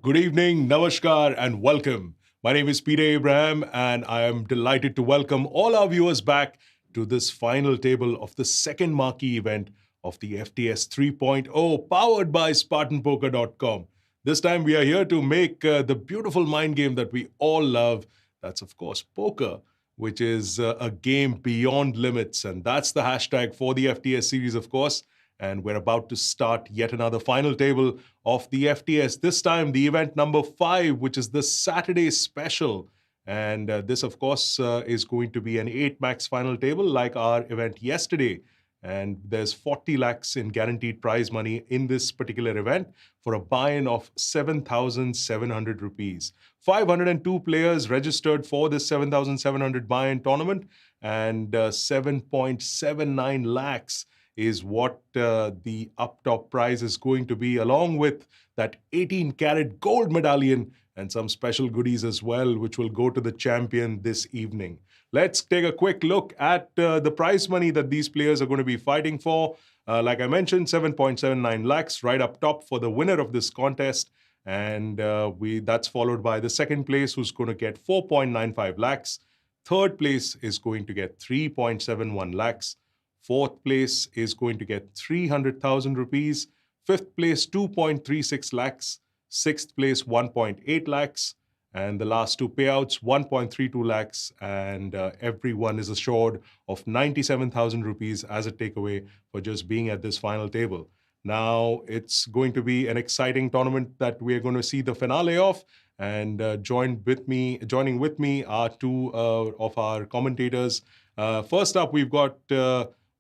Good evening, namaskar, and welcome. My name is Peter Abraham, and I am delighted to welcome all our viewers back to this final table of the second marquee event of the FTS 3.0, powered by SpartanPoker.com. This time, we are here to make the beautiful mind game that we all love. That's, of course, poker, which is a game beyond limits. And that's the hashtag for the FTS series, of course. And we're about to start yet another final table of the FTS. This time, the event number 5, which is the Saturday Special. And this, of course, is going to be an 8 max final table like our event yesterday. And there's 40 lakhs in guaranteed prize money in this particular event for a buy-in of 7,700 rupees. 502 players registered for this 7,700 buy-in tournament, and 7.79 lakhs is what the up top prize is going to be, along with that 18 karat gold medallion and some special goodies as well, which will go to the champion this evening. Let's take a quick look at the prize money that these players are going to be fighting for. Like I mentioned, 7.79 lakhs right up top for the winner of this contest. And that's followed by the second place, who's going to get 4.95 lakhs. Third place is going to get 3.71 lakhs. Fourth place is going to get 300,000 rupees. Fifth place, 2.36 lakhs. Sixth place, 1.8 lakhs. And the last two payouts, 1.32 lakhs. And everyone is assured of 97,000 rupees as a takeaway for just being at this final table. Now, it's going to be an exciting tournament that we're going to see the finale of. And joining with me are two of our commentators. First up, we've got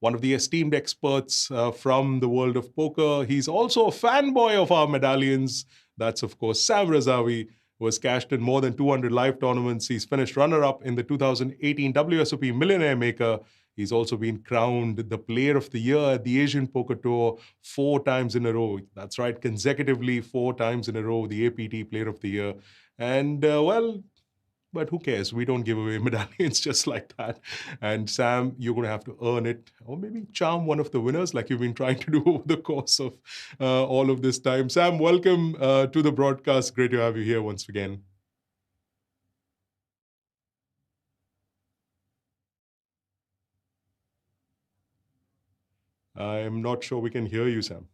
one of the esteemed experts from the world of poker. He's also a fanboy of our medallions. That's, of course, Sam Razavi, who has cashed in more than 200 live tournaments. He's finished runner-up in the 2018 WSOP Millionaire Maker. He's also been crowned the Player of the Year at the Asian Poker Tour 4 times in a row. That's right, consecutively 4 times in a row, the APT Player of the Year. And, but who cares? We don't give away medallions just like that. And Sam, you're going to have to earn it, or maybe charm one of the winners like you've been trying to do over the course of all of this time. Sam, welcome to the broadcast. Great to have you here once again. I'm not sure we can hear you, Sam.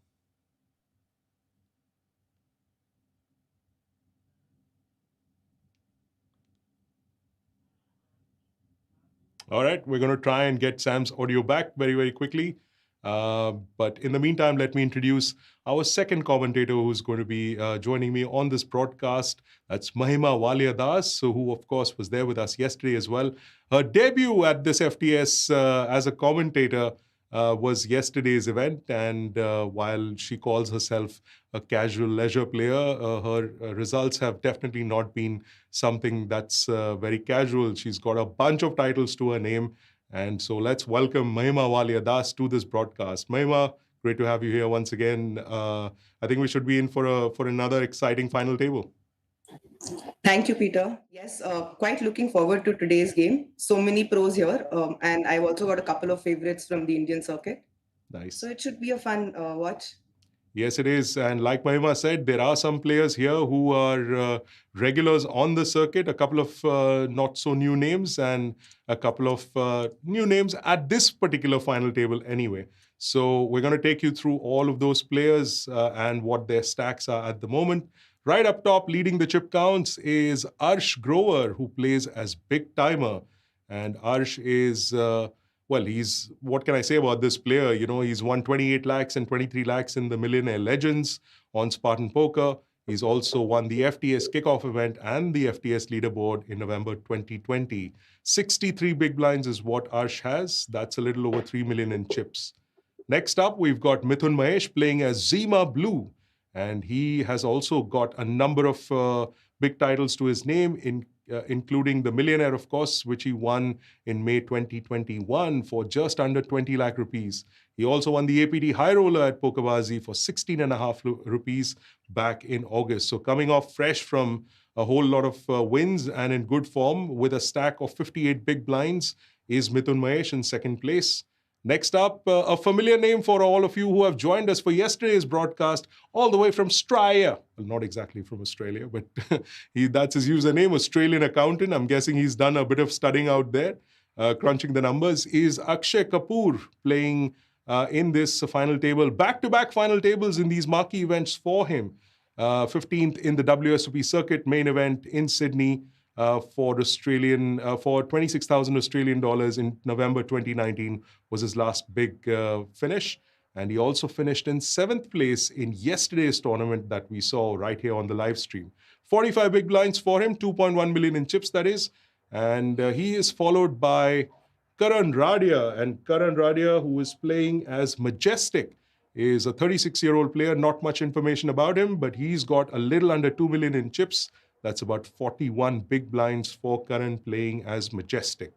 All right, we're going to try and get Sam's audio back very, very quickly. But in the meantime, let me introduce our second commentator who's going to be joining me on this broadcast. That's Mahima Walia Das, who, of course, was there with us yesterday as well. Her debut at this FTS as a commentator was yesterday's event. And while she calls herself a casual leisure player, her results have definitely not been something that's very casual. She's got a bunch of titles to her name. And so let's welcome Mahima Walia Das to this broadcast. Mahima, great to have you here once again. I think we should be in for another exciting final table. Thank you, Peter. Yes, quite looking forward to today's game. So many pros here, and I've also got a couple of favorites from the Indian circuit. Nice. So it should be a fun watch. Yes, it is. And like Mahima said, there are some players here who are regulars on the circuit, a couple of not so new names and a couple of new names at this particular final table anyway. So we're going to take you through all of those players and what their stacks are at the moment. Right up top, leading the chip counts, is Arsh Grover, who plays as BigGTymeR. And Arsh is... well, what can I say about this player? You know, he's won 28 lakhs and 23 lakhs in the Millionaire Legends on Spartan Poker. He's also won the FTS kickoff event and the FTS leaderboard in November 2020. 63 big blinds is what Arsh has. That's a little over 3 million in chips. Next up, we've got Mithun Mahesh playing as Zima Blue. And he has also got a number of big titles to his name, including the Millionaire, of course, which he won in May 2021 for just under 20 lakh rupees. He also won the APT High Roller at Pokerbazi for 16.5 rupees back in August. So coming off fresh from a whole lot of wins and in good form with a stack of 58 big blinds is Mithun Mahesh in second place. Next up, a familiar name for all of you who have joined us for yesterday's broadcast, all the way from Australia. Well, not exactly from Australia, but that's his username, Australian accountant. I'm guessing he's done a bit of studying out there, crunching the numbers. Is Akshay Kapoor playing in this final table, back-to-back final tables in these marquee events for him. 15th in the WSOP circuit main event in Sydney for 26,000 Australian dollars in November 2019 was his last big finish. And he also finished in 7th place in yesterday's tournament that we saw right here on the live stream. 45 big blinds for him, 2.1 million in chips, that is. And he is followed by Karan Radia. And Karan Radia, who is playing as Majestic, is a 36-year-old player. Not much information about him, but he's got a little under 2 million in chips. That's about 41 big blinds for Karan playing as Majestic.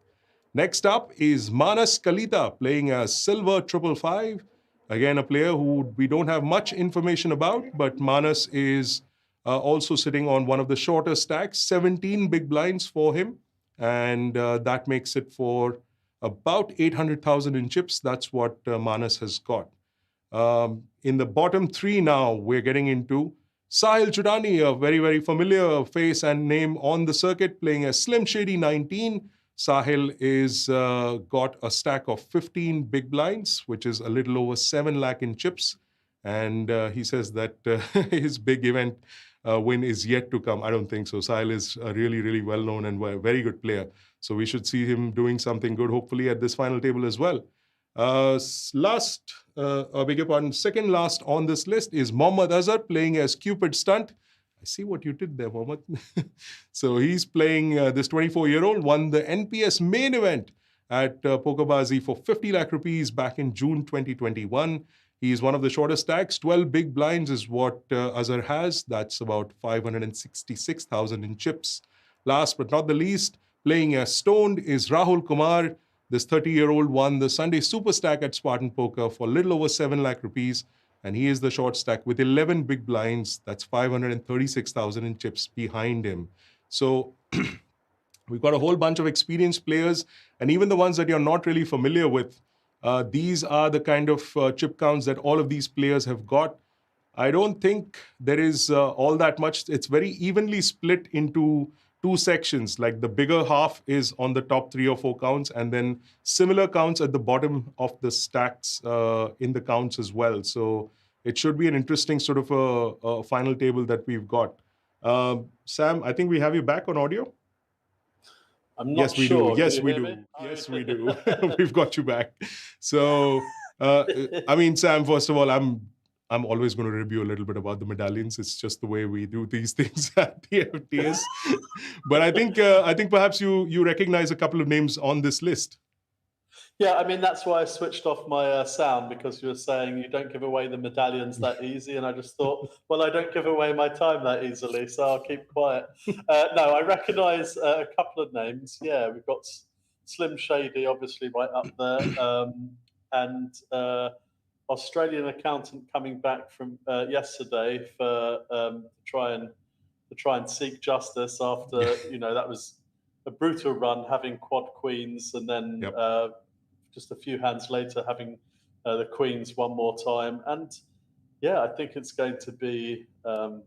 Next up is Manas Kalita playing as Silver 555. Again, a player who we don't have much information about, but Manas is also sitting on one of the shorter stacks, 17 big blinds for him. And that makes it for about 800,000 in chips. That's what Manas has got. In the bottom three now, we're getting into Sahil Chudani, a very, very familiar face and name on the circuit, playing as Slim Shady 19. Sahil is got a stack of 15 big blinds, which is a little over 7 lakh in chips. And he says that his big event win is yet to come. I don't think so. Sahil is a really, really well-known and very good player. So we should see him doing something good, hopefully, at this final table as well. Second last on this list is Mohammad Azhar playing as Cupid Stunt. I see what you did there, Mohammad. So he's playing this 24-year-old, won the NPS main event at Pokerbazi for 50 lakh rupees back in June 2021. He's one of the shortest stacks. 12 big blinds is what Azhar has. That's about 566,000 in chips. Last but not the least, playing as Stoned is Rahul Kumar. This 30-year-old won the Sunday Super Stack at Spartan Poker for a little over 7 lakh rupees. And he is the short stack with 11 big blinds. That's 536,000 in chips behind him. So we've got a whole bunch of experienced players. And even the ones that you're not really familiar with, these are the kind of chip counts that all of these players have got. I don't think there is all that much. It's very evenly split into two sections, like the bigger half is on the top 3 or 4 counts, and then similar counts at the bottom of the stacks in the counts as well. So it should be an interesting sort of a final table that we've got. Sam, I think we have you back on audio. I'm not sure. Yes, we do. Yes, we do. We've got you back. So, I mean, Sam, first of all, I'm always going to review a little bit about the medallions. It's just the way we do these things at the FTS. But I think perhaps you recognize a couple of names on this list. Yeah, I mean, that's why I switched off my sound, because you were saying you don't give away the medallions that easy. And I just thought, well, I don't give away my time that easily, so I'll keep quiet. No, I recognize a couple of names. Yeah, we've got Slim Shady, obviously, right up there. And Australian accountant coming back from yesterday for to try and seek justice after that was a brutal run, having quad queens, and then just a few hands later having the queens one more time. And yeah, I think it's going to be a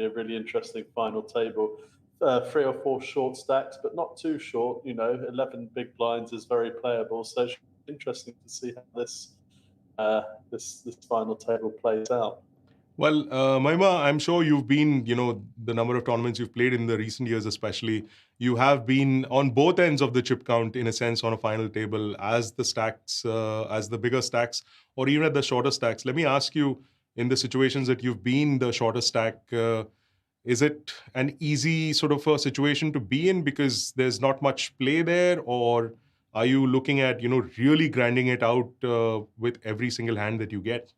really interesting final table. 3 or 4 short stacks, but not too short. 11 big blinds is very playable, so it's interesting to see how this final table plays out. Well, Mahima, I'm sure you've been, the number of tournaments you've played in the recent years especially, you have been on both ends of the chip count, in a sense, on a final table as the stacks, as the bigger stacks, or even at the shorter stacks. Let me ask you, in the situations that you've been the shorter stack, is it an easy sort of a situation to be in because there's not much play there, or are you looking at, really grinding it out with every single hand that you get?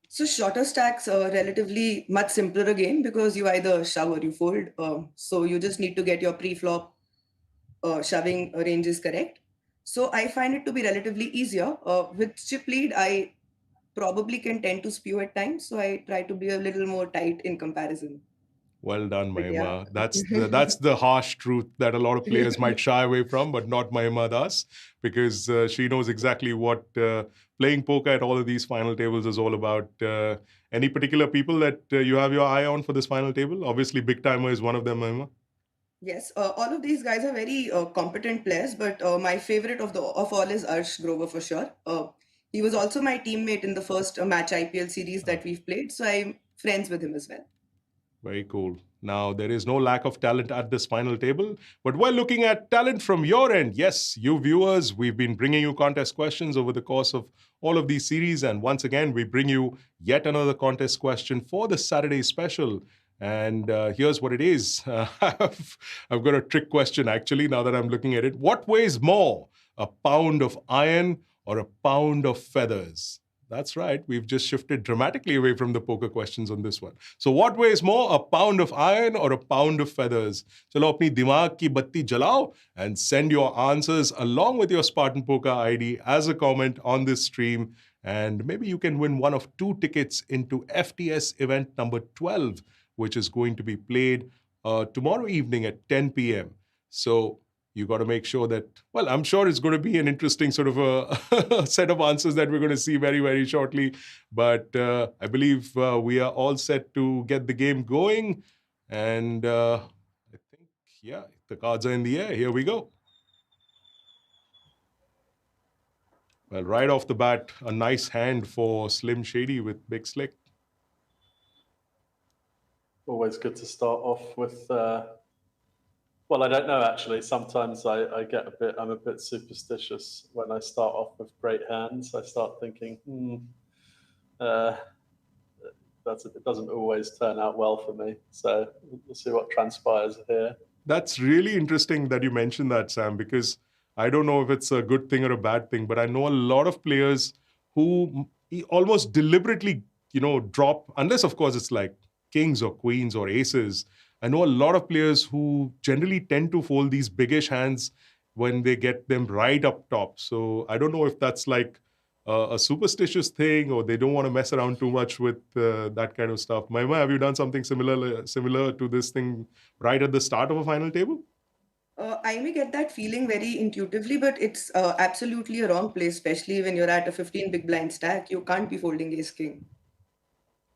So shorter stacks are relatively much simpler again, because you either shove or you fold. So you just need to get your pre-flop shoving ranges correct. So I find it to be relatively easier. With chip lead, I probably can tend to spew at times. So I try to be a little more tight in comparison. Well done, But yeah. Mahima. That's the harsh truth that a lot of players might shy away from, but not Mahima Das, because she knows exactly what playing poker at all of these final tables is all about. Any particular people that you have your eye on for this final table? Obviously, BigGTymeR is one of them, Mahima. Yes, all of these guys are very competent players, but my favorite of all is Arsh Grover for sure. He was also my teammate in the first match IPL series that we've played, so I'm friends with him as well. Very cool. Now, there is no lack of talent at this final table, but we're looking at talent from your end. Yes, you viewers, we've been bringing you contest questions over the course of all of these series. And once again, we bring you yet another contest question for the Saturday special. And here's what it is. I've got a trick question, actually, now that I'm looking at it. What weighs more, a pound of iron or a pound of feathers? That's right. We've just shifted dramatically away from the poker questions on this one. So what weighs more, a pound of iron or a pound of feathers? Chalo apni dimag ki batti jalao and send your answers along with your Spartan Poker ID as a comment on this stream. And maybe you can win one of 2 tickets into FTS event number 12, which is going to be played tomorrow evening at 10 p.m. So you got to make sure that, well, I'm sure it's going to be an interesting sort of a set of answers that we're going to see very, very shortly. But I believe we are all set to get the game going. And I think, yeah, the cards are in the air. Here we go. Well, right off the bat, a nice hand for Slim Shady with Big Slick. Always good to start off with. Well, I don't know actually. Sometimes I'm a bit superstitious when I start off with great hands. I start thinking, it doesn't always turn out well for me. So we'll see what transpires here. That's really interesting that you mentioned that, Sam, because I don't know if it's a good thing or a bad thing, but I know a lot of players who almost deliberately, drop, unless of course it's like kings or queens or aces. I know a lot of players who generally tend to fold these biggish hands when they get them right up top. So I don't know if that's like a superstitious thing or they don't want to mess around too much with that kind of stuff. Mahima, have you done something similar to this thing right at the start of a final table? I may get that feeling very intuitively, but it's absolutely a wrong place, especially when you're at a 15 big blind stack. You can't be folding ace king.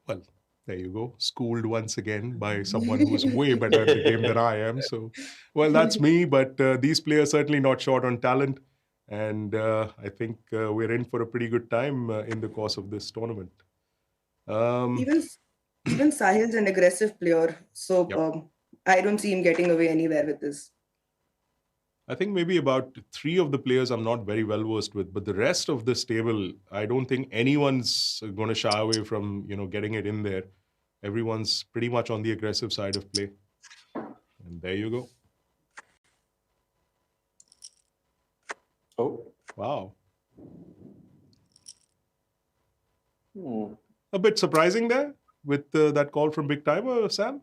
Well, there you go. Schooled once again by someone who's way better at the game than I am. So, well, that's me. But these players certainly not short on talent. And I think we're in for a pretty good time in the course of this tournament. Even Sahil's an aggressive player, so Yep. I don't see him getting away anywhere with this. I think maybe about 3 of the players I'm not very well versed with, but the rest of this table, I don't think anyone's going to shy away from, getting it in there. Everyone's pretty much on the aggressive side of play. And there you go. Oh, Wow. hmm. A bit surprising there with that call from BigGTymeR, Sam?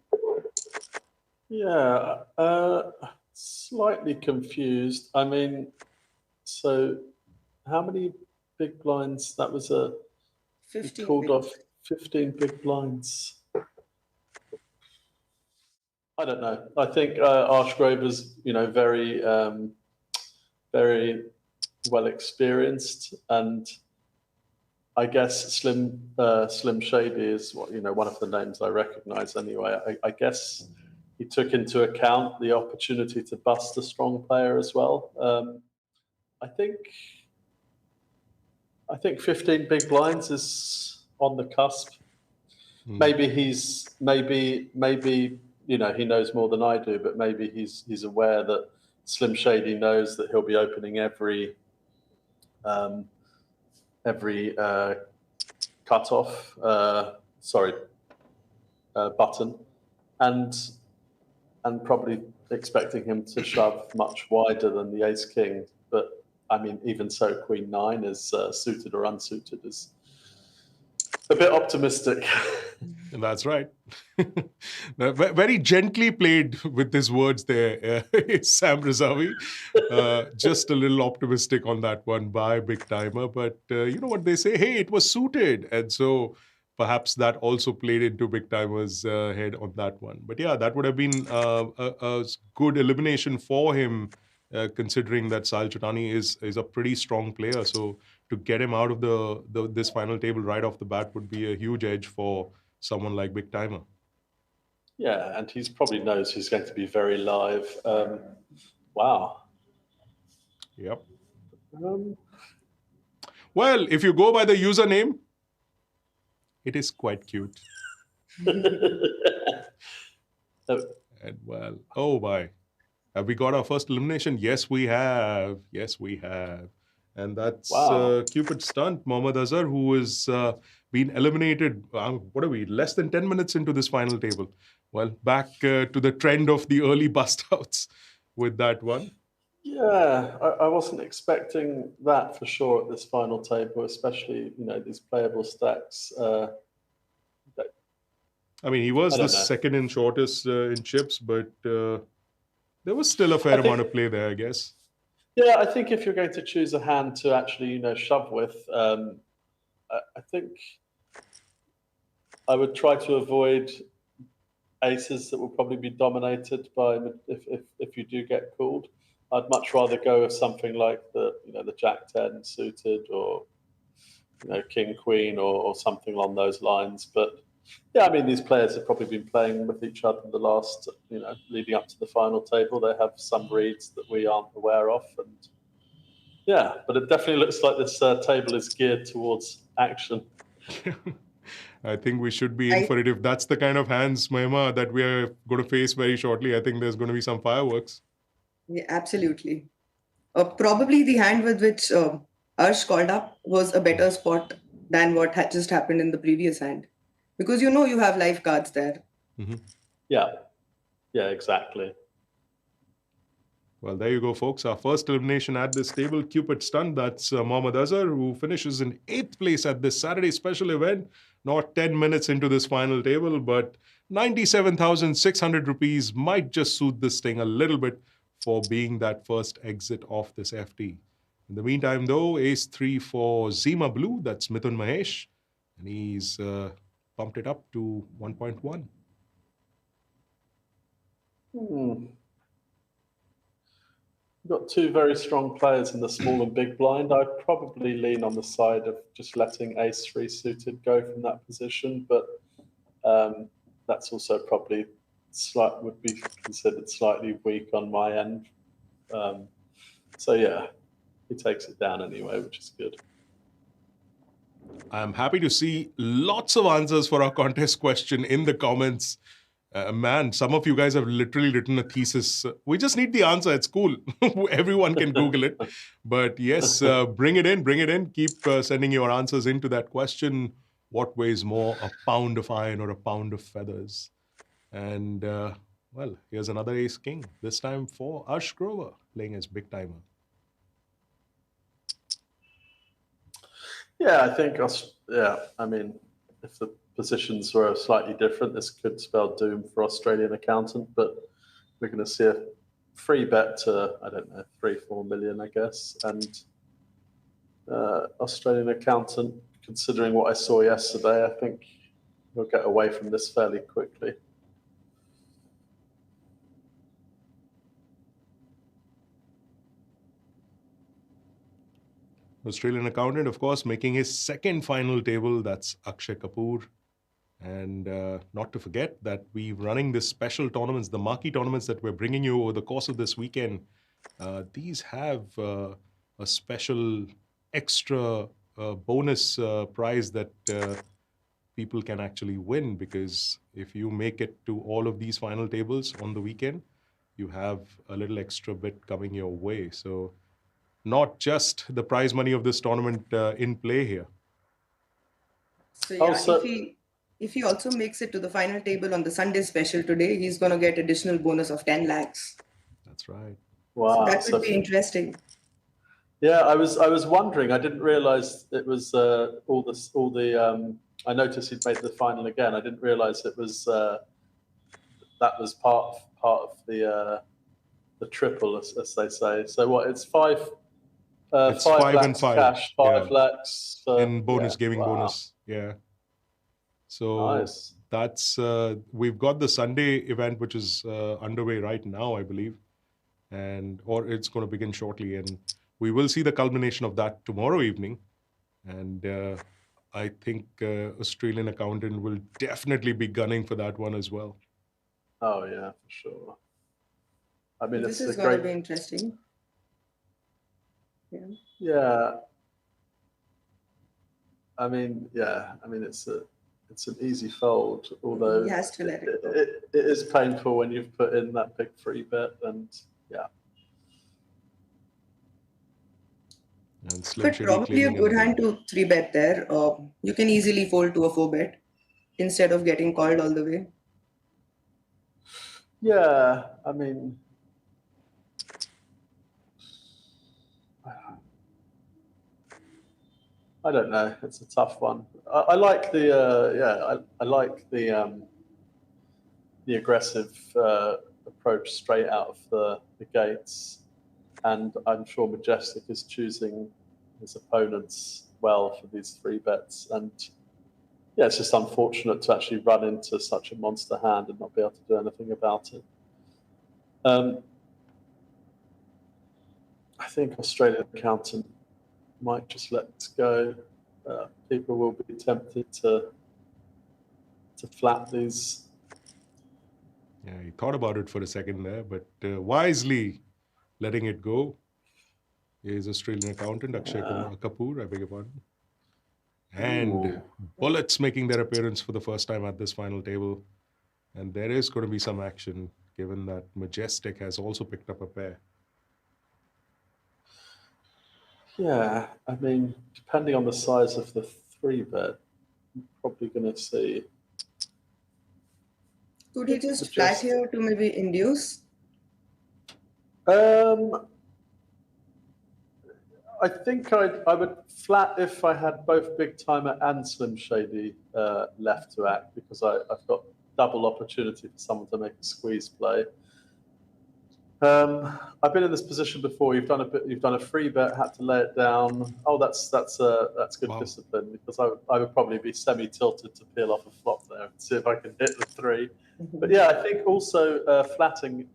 Yeah, slightly confused. I mean, so how many big blinds? That was he 15 called big. off 15 big blinds. I don't know. I think Arsh Grover's, very, very well experienced, and I guess Slim Shady is one of the names I recognise anyway. I guess he took into account the opportunity to bust a strong player as well. I think 15 big blinds is on the cusp. Maybe he knows more than I do, but maybe he's aware that Slim Shady knows that he'll be opening every cutoff, button, and probably expecting him to shove much wider than the ace king. But I mean, even so, Queen 9 is suited or unsuited is a bit optimistic. That's right. Very gently played with his words there, Sam Razavi. Just a little optimistic on that one by BigGTymeR. But you know what they say? Hey, it was suited. And so perhaps that also played into BigGTymeR's head on that one. But yeah, that would have been a good elimination for him, considering that Sahil Chutani is a pretty strong player. So to get him out of this final table right off the bat would be a huge edge for someone like BigGTymeR. Yeah, and he's probably knows he's going to be very live. Wow. Yep. Well, if you go by the username, it is quite cute. And well, oh my. Have we got our first elimination? Yes, we have. Yes, we have. And that's Wow. Cupid Stunt, Mohammad Azhar, who has been eliminated, what are we, less than 10 minutes into this final table. Well, back to the trend of the early bust outs with that one. Yeah, I wasn't expecting that for sure at this final table, especially, these playable stacks. I mean, he was I the don't know. second in shortest in chips, but there was still a fair amount of play there, I guess. Yeah, I think if you're going to choose a hand to actually, shove with, I think I would try to avoid aces that will probably be dominated by if you do get called. I'd much rather go with something like the Jack 10 suited, or King Queen, or something along those lines. But yeah, I mean, these players have probably been playing with each other the last, leading up to the final table. They have some reads that we aren't aware of, and yeah, but it definitely looks like this table is geared towards action. I think we should be in for it. If that's the kind of hands, Mahima, that we are going to face very shortly, I think there's going to be some fireworks. Yeah, absolutely. Probably the hand with which Arsh called up was a better spot than what had just happened in the previous hand. Because you have live cards there. Mm-hmm. Yeah, exactly. Well, there you go, folks. Our first elimination at this table, Cupid Stunt. That's Mohammad Azhar, who finishes in 8th place at this Saturday special event. Not 10 minutes into this final table, but 97,600 rupees might just suit this thing a little bit for being that first exit off this FT. In the meantime, though, ace 3 for Zima Blue. That's Mithun Mahesh. And he's pumped it up to 1.1. Got two very strong players in the small and big blind. I'd probably lean on the side of just letting ace 3 suited go from that position, but that's also probably would be considered slightly weak on my end. So yeah, he takes it down anyway, which is good. I'm happy to see lots of answers for our contest question in the comments. Man, some of you guys have literally written a thesis. We just need the answer. It's cool. Everyone can Google it. But yes, bring it in. Keep sending your answers into that question. What weighs more, a pound of iron or a pound of feathers? And, well, here's another ace king, this time for Arsh Grover, playing as BigGTymeR. Yeah, I think, I mean, if the positions were slightly different, this could spell doom for Australian Accountant, but we're going to see a free bet to, I don't know, 3-4 million, I guess. And Australian Accountant, considering what I saw yesterday, I think he'll get away from this fairly quickly. Australian Accountant, of course, making his second final table. That's Akshay Kapoor. And not to forget that we're running this special tournaments, the marquee tournaments that we're bringing you over the course of this weekend. These have a special extra bonus prize that people can actually win, because if you make it to all of these final tables on the weekend, you have a little extra bit coming your way. So not just the prize money of this tournament in play here. So yeah, if he also makes it to the final table on the Sunday special today, he's going to get additional bonus of 10 lakhs. That's right. Wow, so that would be interesting. Yeah, I was wondering. I didn't realize it was all the. I noticed he'd made the final again. I didn't realize it was that was part of the triple, as they say. So what? It's five. It's 5 5 lakhs and 5 cash, 5 lakhs in bonus, gaming bonus. Yeah. So Nice. that's we've got the Sunday event, which is underway right now, I believe, or it's going to begin shortly, and we will see the culmination of that tomorrow evening. And I think Australian Accountant will definitely be gunning for that one as well. Oh yeah, for sure. I mean, This it's a is going to great. be interesting. Yeah. Yeah. I mean, yeah. I mean, it's an easy fold, although He has to let it go. it is painful when you've put in that big free bet, and yeah. And Slim But Shady probably a claiming good another hand one. to 3-bet there. You can easily fold to a 4-bet instead of getting called all the way. Yeah, I mean, I don't know. It's a tough one. I like the I like the aggressive approach straight out of the gates, and I'm sure Majestic is choosing his opponents well for these 3-bets. And yeah, it's just unfortunate to actually run into such a monster hand and not be able to do anything about it. I think Australian Accountant might just let this go. People will be tempted to flat these. Yeah, he thought about it for a second there, but wisely letting it go is Australian Accountant Akshay Kapoor, I beg your pardon. And Ooh. Bullets making their appearance for the first time at this final table. And there is going to be some action, given that Majestic has also picked up a pair. Yeah, I mean, depending on the size of the 3-bet, I'm probably going to see. Could he just flat here to maybe induce? I think I would flat if I had both BigGTymeR and Slim Shady left to act, because I've got double opportunity for someone to make a squeeze play. I've been in this position before. You've done a free bet, had to lay it down. Oh, that's good discipline, because I would probably be semi-tilted to peel off a flop there and see if I can hit the 3. But yeah, I think also flatting,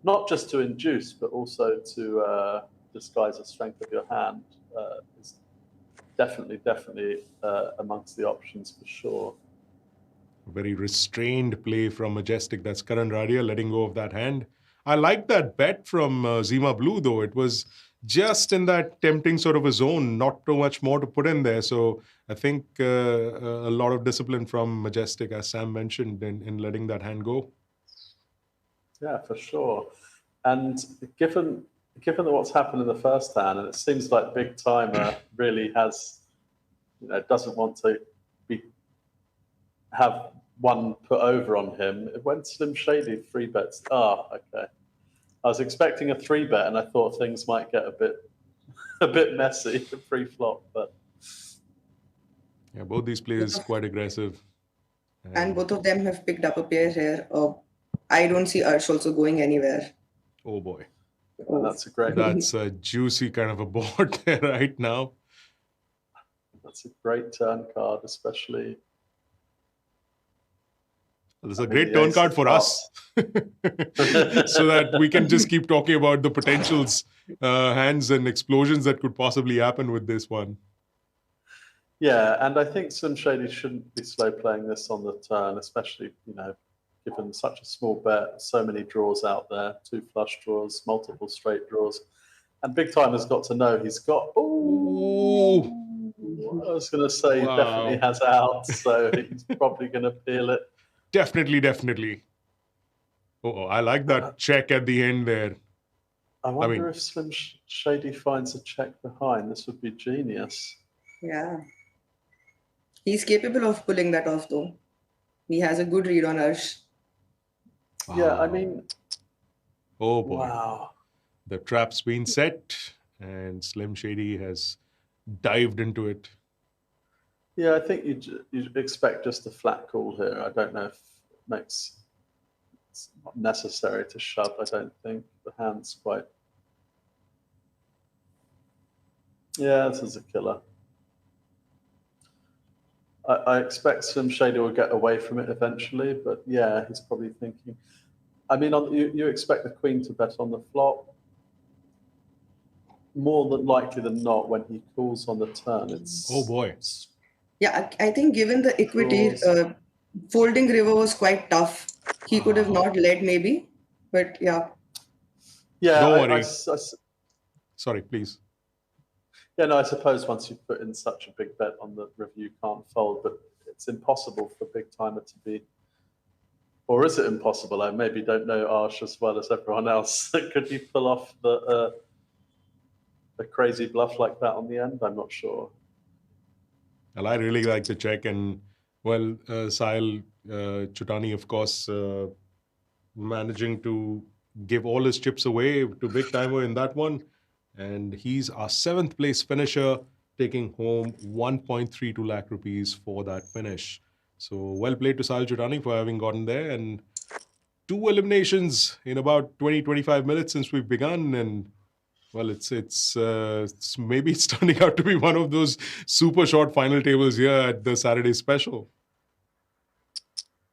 not just to induce, but also to disguise the strength of your hand is definitely amongst the options for sure. Very restrained play from Majestic. That's Karan Radia letting go of that hand. I like that bet from Zima Blue, though. It was just in that tempting sort of a zone, not too much more to put in there. So I think a lot of discipline from Majestic, as Sam mentioned, in letting that hand go. Yeah, for sure. And given what's happened in the first hand, and it seems like BigGTymeR really has, doesn't want to have one put over on him. It went Slim Shady 3-bets. Okay. I was expecting a 3-bet, and I thought things might get a bit messy pre-flop, but yeah, both these players quite aggressive. And both of them have picked up a pair here. I don't see Arsh also going anywhere. Oh boy. Oh. That's a great. That's a juicy kind of a board there right now. That's a great turn card, especially. This is a great turn card for us, so that we can just keep talking about the potentials, hands and explosions that could possibly happen with this one. Yeah, and I think Slim Shady shouldn't be slow playing this on the turn, especially, given such a small bet, so many draws out there, 2 flush draws, multiple straight draws. And BigGTymeR's got to know he's got, I was going to say, he definitely has out, so he's probably going to peel it. Definitely. Oh, I like that check at the end there. I wonder if Slim Shady finds a check behind. This would be genius. Yeah. He's capable of pulling that off, though. He has a good read on Arsh. Yeah, I mean... Oh, boy. Wow. The trap's been set, and Slim Shady has dived into it. Yeah, I think you'd expect just a flat call here. I don't know if it's not necessary to shove. I don't think the hand's quite. Yeah, this is a killer. I expect Slim Shady will get away from it eventually, but yeah, he's probably thinking. I mean, you expect the Queen to bet on the flop. More than likely than not, when he calls on the turn, it's Oh boy. Yeah, I think given the equity, folding river was quite tough. He could have not led maybe, but yeah. Yeah, Don't worry. Sorry, please. Yeah, no, I suppose once you put in such a big bet on the river, you can't fold, but it's impossible for BigGTymeR to be, or is it impossible? I maybe don't know Arsh as well as everyone else. Could you pull off a crazy bluff like that on the end? I'm not sure. Well, I really like the check, and well, Sahil Chutani, of course, managing to give all his chips away to BigGTymeR in that one, and he's our 7th place finisher, taking home 1.32 lakh rupees for that finish. So well played to Sahil Chutani for having gotten there, and 2 eliminations in about 20-25 minutes since we've begun, and well, it's maybe it's turning out to be one of those super short final tables here at the Saturday Special.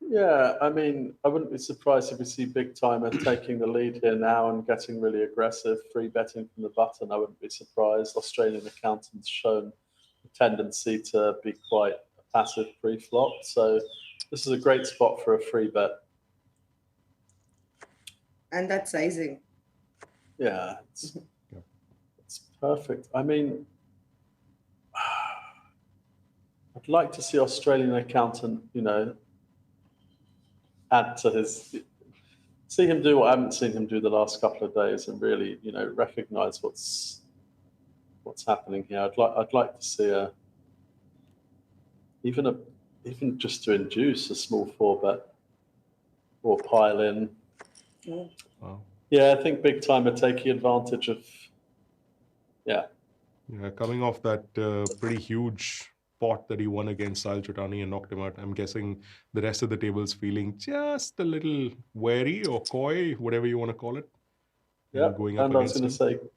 Yeah, I mean, I wouldn't be surprised if we see BigGTymeR taking the lead here now and getting really aggressive, free betting from the button. I wouldn't be surprised. Australian accountants shown a tendency to be quite a passive pre-flop, so this is a great spot for a free bet. And that sizing. Yeah, it's perfect. I mean, I'd like to see Australian accountant, add to his, see him do what I haven't seen him do the last couple of days, and really, recognize what's happening here. I'd like to see even just to induce a small 4-bet or pile in. Yeah. Wow. Yeah, I think BigGTymeR taking advantage of. Yeah, coming off that pretty huge pot that he won against Sahil Chutani and knocked him out. I'm guessing the rest of the table's feeling just a little wary or coy, whatever you want to call it. yeah. Going up And I was going to against say,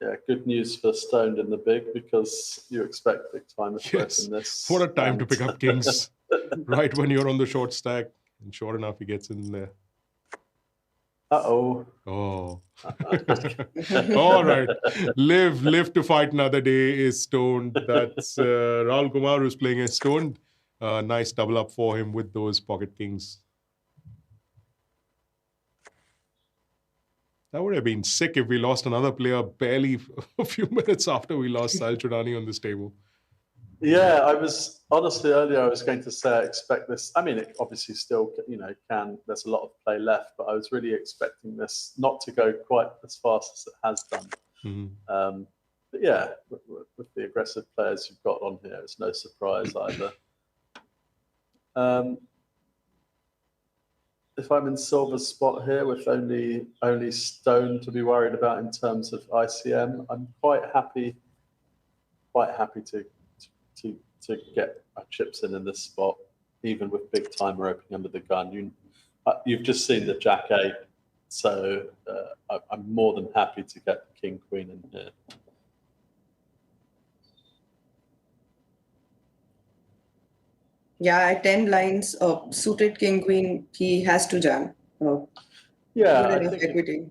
yeah, good news for Stoned in the big, because you expect BigGTymeR to open this. What a time to pick up kings, right when you're on the short stack. And sure enough, he gets in there. Uh-oh. Oh. All right. Live to fight another day is Stoned. That's Rahul Kumar who's playing as Stoned. Nice double up for him with those pocket kings. That would have been sick if we lost another player barely a few minutes after we lost Sahil Chutani on this table. Yeah, I was honestly earlier. I was going to say I expect this. I mean, it obviously still, can. There's a lot of play left, but I was really expecting this not to go quite as fast as it has done. Mm-hmm. But yeah, with the aggressive players you've got on here, it's no surprise either. If I'm in Silver's spot here with only Stone to be worried about in terms of ICM, I'm quite happy to get our chips in this spot, even with BigGTymeR opening under the gun. You've just seen the Jack 8, so I'm more than happy to get the King Queen in here. Yeah, at 10 blinds, suited King Queen, he has to jam. Yeah, good enough equity.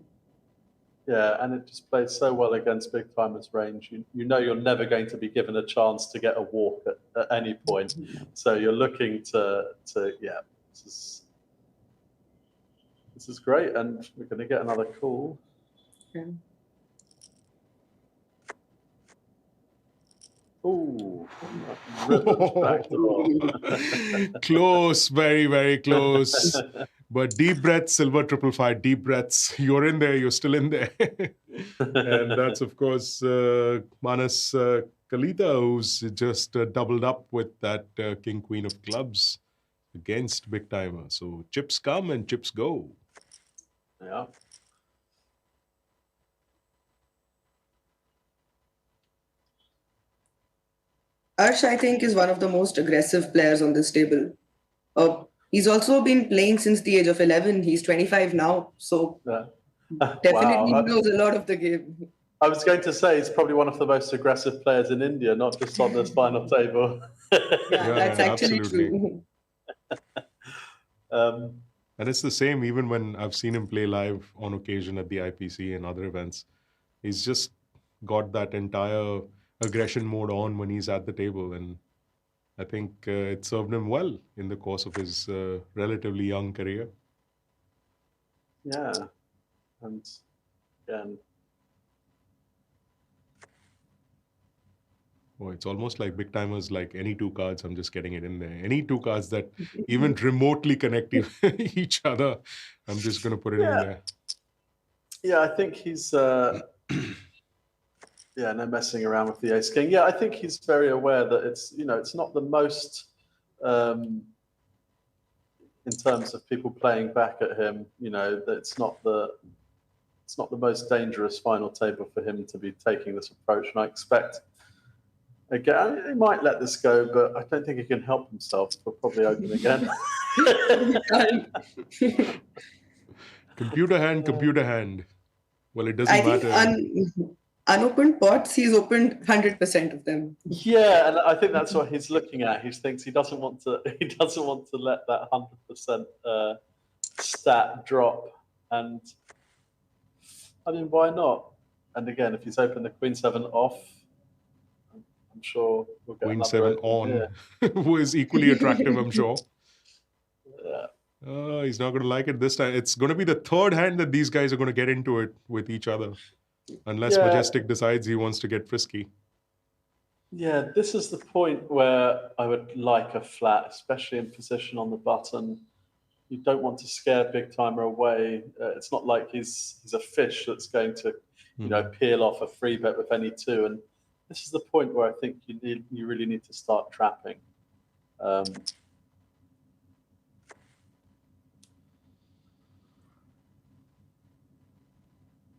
Yeah, and it just plays so well against BigGTymeR's range. You know you're never going to be given a chance to get a walk at any point. So you're looking to this is great, and we're going to get another call. Yeah. Ooh, close, very, very close. But deep breaths, Silver 555, deep breaths. You're in there, you're still in there. And that's, of course, Manas Kalita, who's just doubled up with that King Queen of Clubs against BigGTymeR. So chips come and chips go. Yeah. Arsh, I think, is one of the most aggressive players on this table. He's also been playing since the age of 11. He's 25 now, so definitely knows a lot of the game. I was going to say he's probably one of the most aggressive players in India, not just on this final table. Yeah, that's actually absolutely. true. And it's the same even when I've seen him play live on occasion at the IPC and other events. He's just got that entire aggression mode on when he's at the table. And I think it served him well in the course of his relatively young career. Yeah. And again, oh, it's almost like BigGTymeR's like any two cards, I'm just getting it in there. Any two cards that even remotely connect each other, I'm just going to put it in there. Yeah, I think he's, no messing around with the ace king. Yeah, I think he's very aware that it's, it's not the most, in terms of people playing back at him, that it's not the most dangerous final table for him to be taking this approach. And I expect, again, he might let this go, but I don't think he can help himself. He'll probably open again. Computer hand. Well, it doesn't matter. I think unopened pots, he's opened 100% of them. Yeah, and I think that's what he's looking at. He thinks he doesn't want to let that 100% stat drop. And I mean, why not? And again, if he's opened the Queen 7 off, I'm sure we'll get Queen 7 on, who is equally attractive, I'm sure. Yeah. He's not going to like it this time. It's going to be the third hand that these guys are going to get into it with each other. Unless Majestic decides he wants to get frisky. Yeah, this is the point where I would like a flat, especially in position on the button. You don't want to scare BigGTymeR away. It's not like he's a fish that's going to, peel off a free bet with any two. And this is the point where I think you really need to start trapping.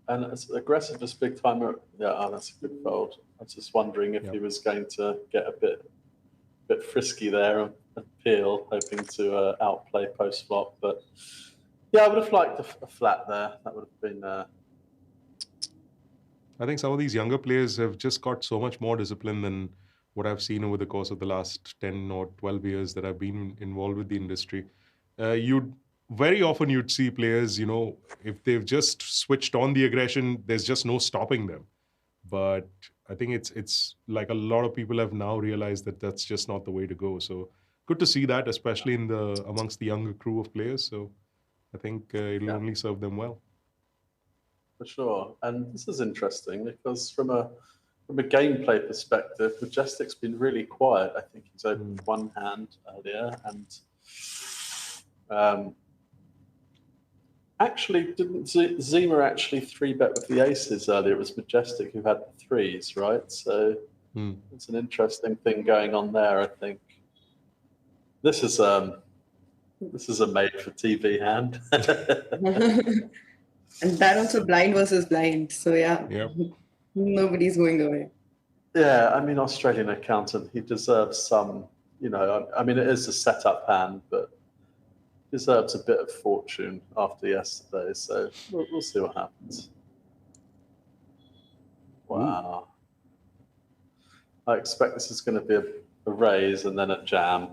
And as aggressive as BigGTymeR, that's a good fold. I was just wondering if he was going to get a bit frisky there and peel, hoping to outplay post flop. But yeah, I would have liked a flat there. That would have been. I think some of these younger players have just got so much more discipline than what I've seen over the course of the last 10 or 12 years that I've been involved with the industry. Very often you'd see players, if they've just switched on the aggression, there's just no stopping them. But I think it's like a lot of people have now realized that that's just not the way to go. So good to see that, especially amongst the younger crew of players. So I think it'll only serve them well. For sure. And this is interesting because from a gameplay perspective, Majestic's been really quiet. I think he's opened one hand earlier and actually, didn't Zima actually 3-bet with the aces earlier? It was Majestic who had the threes, right? So it's an interesting thing going on there, I think. This is a made-for-TV hand. And that also blind versus blind. So nobody's going away. Yeah, I mean, Australian accountant, he deserves some, I mean, it is a setup hand, but deserves a bit of fortune after yesterday, so we'll see what happens. Wow. I expect this is going to be a raise and then a jam.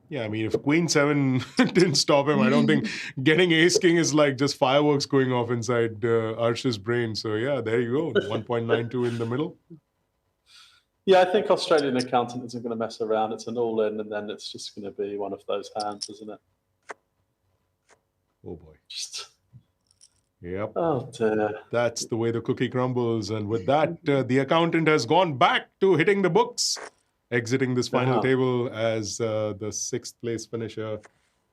Yeah, I mean, if Queen 7 didn't stop him, I don't think getting ace king is like just fireworks going off inside Arsh's brain. So yeah, there you go, 1.92 in the middle. Yeah, I think Australian accountant isn't going to mess around. It's an all-in, and then it's just going to be one of those hands, isn't it? Oh, boy. Yep. Oh, dear. That's the way the cookie crumbles. And with that, the accountant has gone back to hitting the books, exiting this final table as the 6th place finisher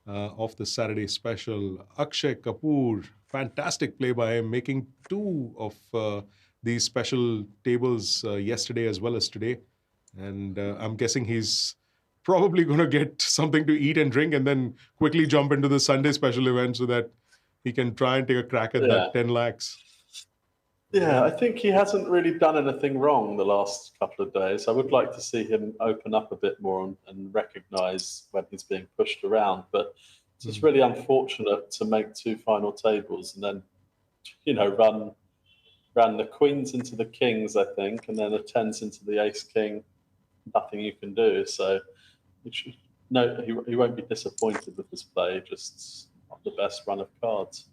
of the Saturday Special. Akshay Kapoor, fantastic play by him, making 2 of these special tables yesterday as well as today. And I'm guessing he's probably going to get something to eat and drink and then quickly jump into the Sunday Special event so that he can try and take a crack at that 10 lakhs. Yeah, I think he hasn't really done anything wrong the last couple of days. I would like to see him open up a bit more and recognize when he's being pushed around. But just really unfortunate to make 2 final tables and then, ran the queens into the kings, I think, and then the 10s into the ace king. Nothing you can do. So, he won't be disappointed with this play. Just not the best run of cards.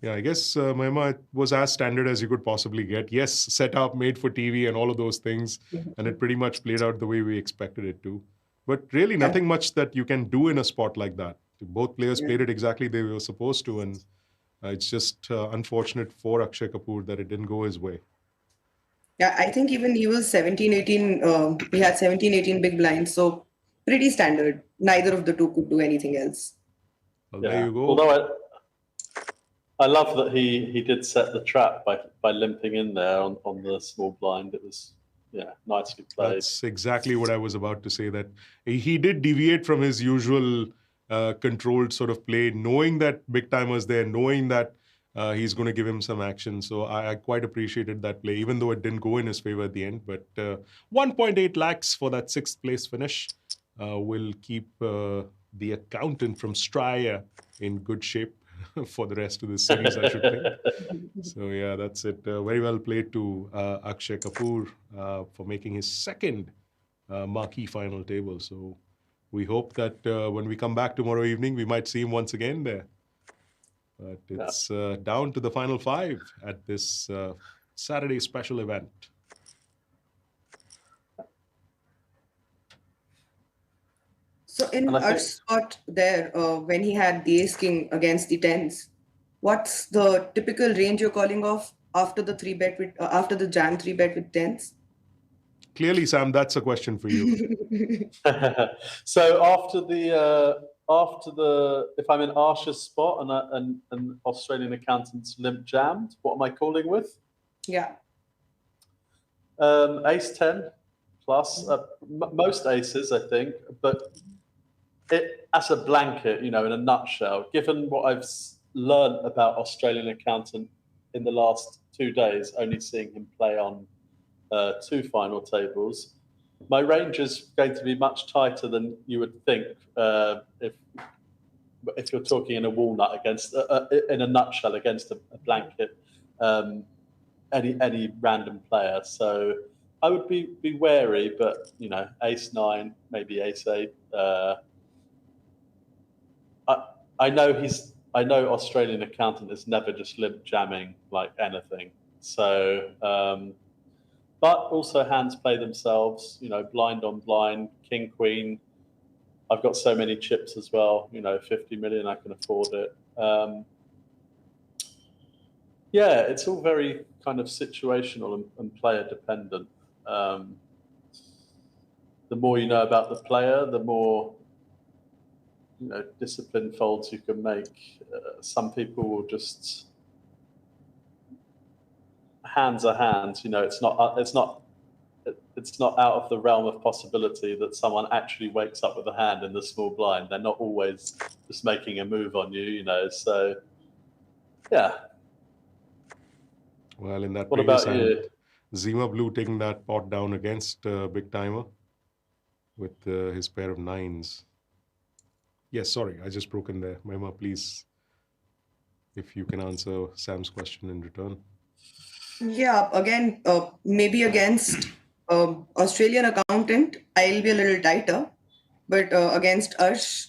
Yeah, I guess Mahima was as standard as you could possibly get. Yes, set up, made for TV, and all of those things, and it pretty much played out the way we expected it to. But really, nothing much that you can do in a spot like that. Both players played it exactly they were supposed to, and it's just unfortunate for Akshay Kapoor that it didn't go his way. Yeah, I think even he was 17, 18. He had 17, 18 big blinds, so pretty standard. Neither of the two could do anything else. Well, there you go. Although I love that he did set the trap by limping in there on the small blind. It was nicely played. That's exactly what I was about to say, that he did deviate from his usual controlled sort of play, knowing that BigGTymeR's there, knowing that he's going to give him some action. So I quite appreciated that play, even though it didn't go in his favor at the end. But 1.8 lakhs for that 6th place finish will keep the accountant from Straya in good shape for the rest of the series, I should think. So yeah, that's it. Very well played to Akshay Kapoor for making his 2nd marquee final table. So we hope that when we come back tomorrow evening, we might see him once again there. But it's down to the final 5 at this Saturday special event. So in Arsh's spot there, when he had the ace king against the 10s, what's the typical range you're calling off after the 3-bet with after the jam 3-bet with 10s? Clearly, Sam, that's a question for you. So after the if I'm in Arsh's spot and Australian accountant's limp jammed, what am I calling with? Yeah. Ace 10 plus most aces, I think, but it as a blanket, in a nutshell, given what I've learned about Australian accountant in the last 2 days, only seeing him play on 2 final tables, my range is going to be much tighter than you would think if you're talking in a walnut against in a nutshell against a blanket any random player. So I would be wary, but ace 9, maybe ace 8. I know Australian accountant is never just limp jamming like anything. So, but also hands play themselves. Blind on blind, king queen. I've got so many chips as well. 50 million, I can afford it. Yeah, it's all very kind of situational and player dependent. The more you know about the player, the more discipline folds you can make. Some people will just hands are hands. It's not out of the realm of possibility that someone actually wakes up with a hand in the small blind. They're not always just making a move on you. So yeah. Well, in that What previous about hand, you? Zima Blue taking that pot down against BigGTymeR with his pair of 9s. Yes, sorry, I just broke in there. Mahima, please, if you can answer Sam's question in return. Yeah, again, maybe against Australian accountant, I'll be a little tighter. But against Arsh,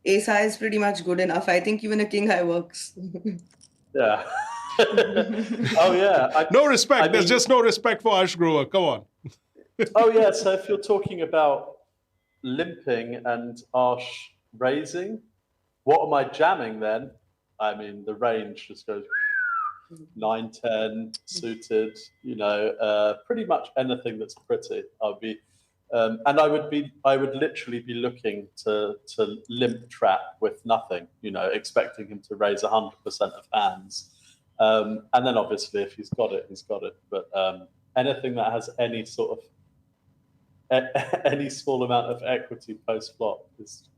ace high is pretty much good enough. I think even a king high works. Yeah. Oh yeah. No respect. There's just no respect for Arsh Grover. Come on. Oh yeah. So if you're talking about limping and Arsh raising, what am I jamming then? I mean, the range just goes 9, 10 suited. Pretty much anything that's pretty. I'll be, and I would literally be looking to limp trap with nothing. Expecting him to raise 100% of hands. And then obviously if he's got it, he's got it. But anything that has any sort of any small amount of equity post flop is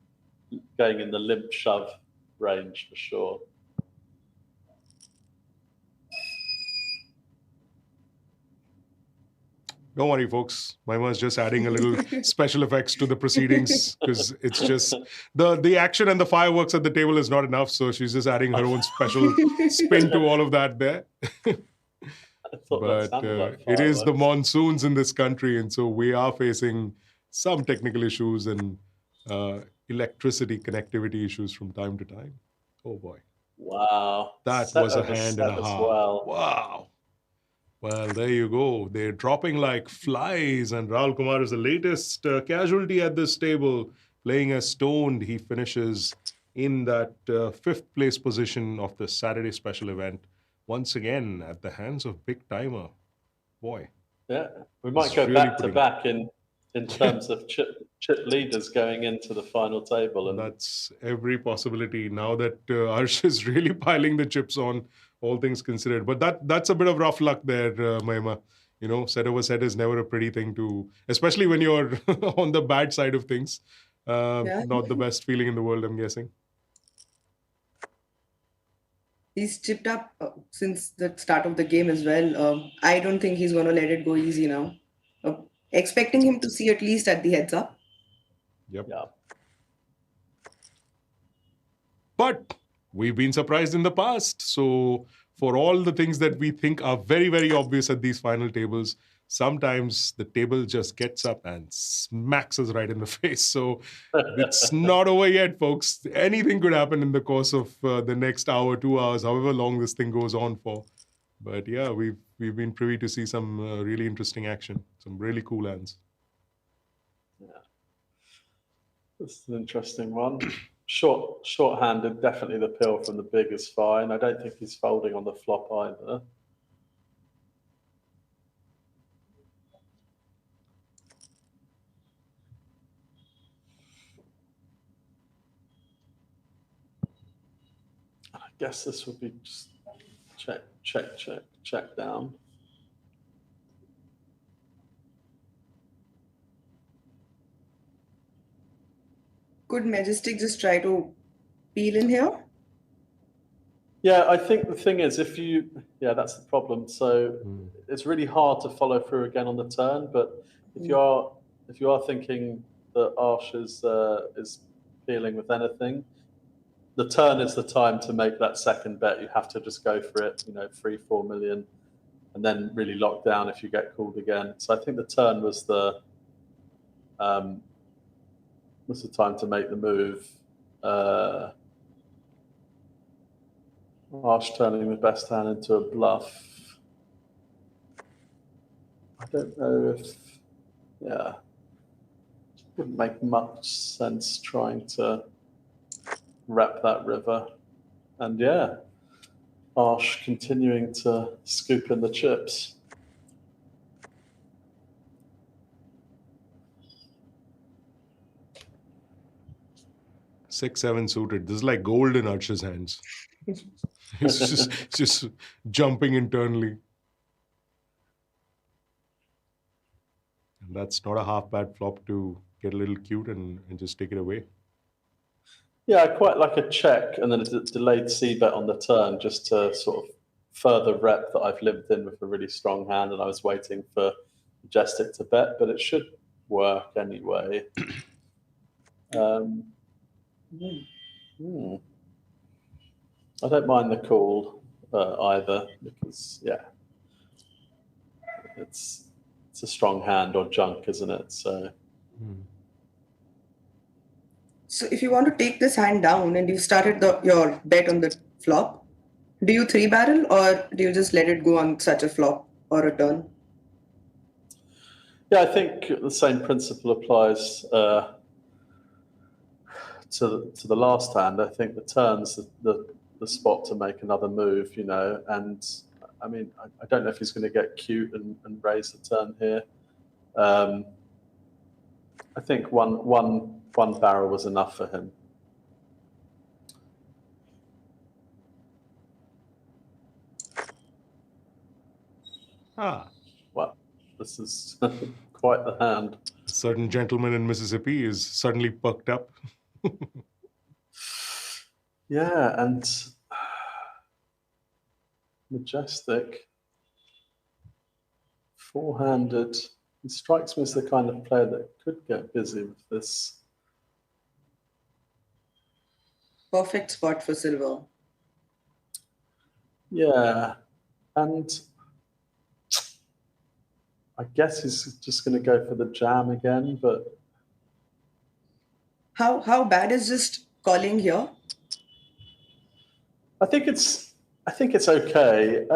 going in the limp shove range for sure. Don't worry, folks. Maima's just adding a little special effects to the proceedings because it's just the action and the fireworks at the table is not enough. So she's just adding her own special spin to all of that there. I thought that But sounded like it is the fireworks. monsoons in this country, and so we are facing some technical issues and electricity connectivity issues from time to time. Oh boy. Wow. That Set was a over hand set and a as half. well. Wow. Well, there you go. They're dropping like flies, and Raul Kumar is the latest casualty at this table, playing as stoned. He finishes in that fifth place position of the Saturday Special event, once again at the hands of BigGTymeR. Boy. Yeah, we might It's go really back to putting- back in terms of chip leaders going into the final table. And That's every possibility now that Arsh is really piling the chips on, all things considered. But that's a bit of rough luck there, Mahima. You know, set over set is never a pretty thing to, especially when you're on the bad side of things. Yeah. Not the best feeling in the world, I'm guessing. He's chipped up since the start of the game as well. I don't think he's going to let it go easy now. Expecting him to see at least at the heads up. Yep. yeah, But we've been surprised in the past. So for all the things that we think are very, very obvious at these final tables, sometimes the table just gets up and smacks us right in the face. So it's not over yet, folks. Anything could happen in the course of the next hour, 2 hours, however long this thing goes on for. But yeah, we've been privy to see some really interesting action, some really cool hands. this is an interesting one. Short-handed, definitely the pill from the big is fine. I don't think he's folding on the flop either. I guess this would be just check, check, check, check down. Could Majestic just try to peel in here? Yeah, I think the thing is, yeah, that's the problem. So it's really hard to follow through again on the turn. But if you are thinking that Arsh is peeling with anything, the turn is the time to make that second bet. You have to just go for it, 3-4 million, and then really lock down if you get called again. So I think the turn was the time to make the move. Arsh turning the best hand into a bluff. I don't know if, yeah, wouldn't make much sense trying to wrap that river. And yeah, Arsh continuing to scoop in the chips. Six, seven suited. This is like gold in Arsh's hands. It's just jumping internally. And that's not a half bad flop to get a little cute and just take it away. Yeah, I quite like a check and then a delayed c-bet on the turn just to sort of further rep that I've lived in with a really strong hand and I was waiting for Majestic to bet, but it should work anyway. I don't mind the call either because, yeah, it's a strong hand or junk, isn't it? So. So if you want to take this hand down and you started your bet on the flop, do you three barrel or do you just let it go on such a flop or a turn? Yeah, I think the same principle applies to the last hand. I think the turn's the spot to make another move, and I mean, I don't know if he's going to get cute and raise the turn here. I think one barrel was enough for him. Well, this is quite the hand. A certain gentleman in Mississippi is suddenly perked up. Yeah, and Majestic, four-handed. He strikes me as the kind of player that could get busy with this. Perfect spot for silver. Yeah, and I guess he's just going to go for the jam again, but How bad is just calling here? I think it's okay.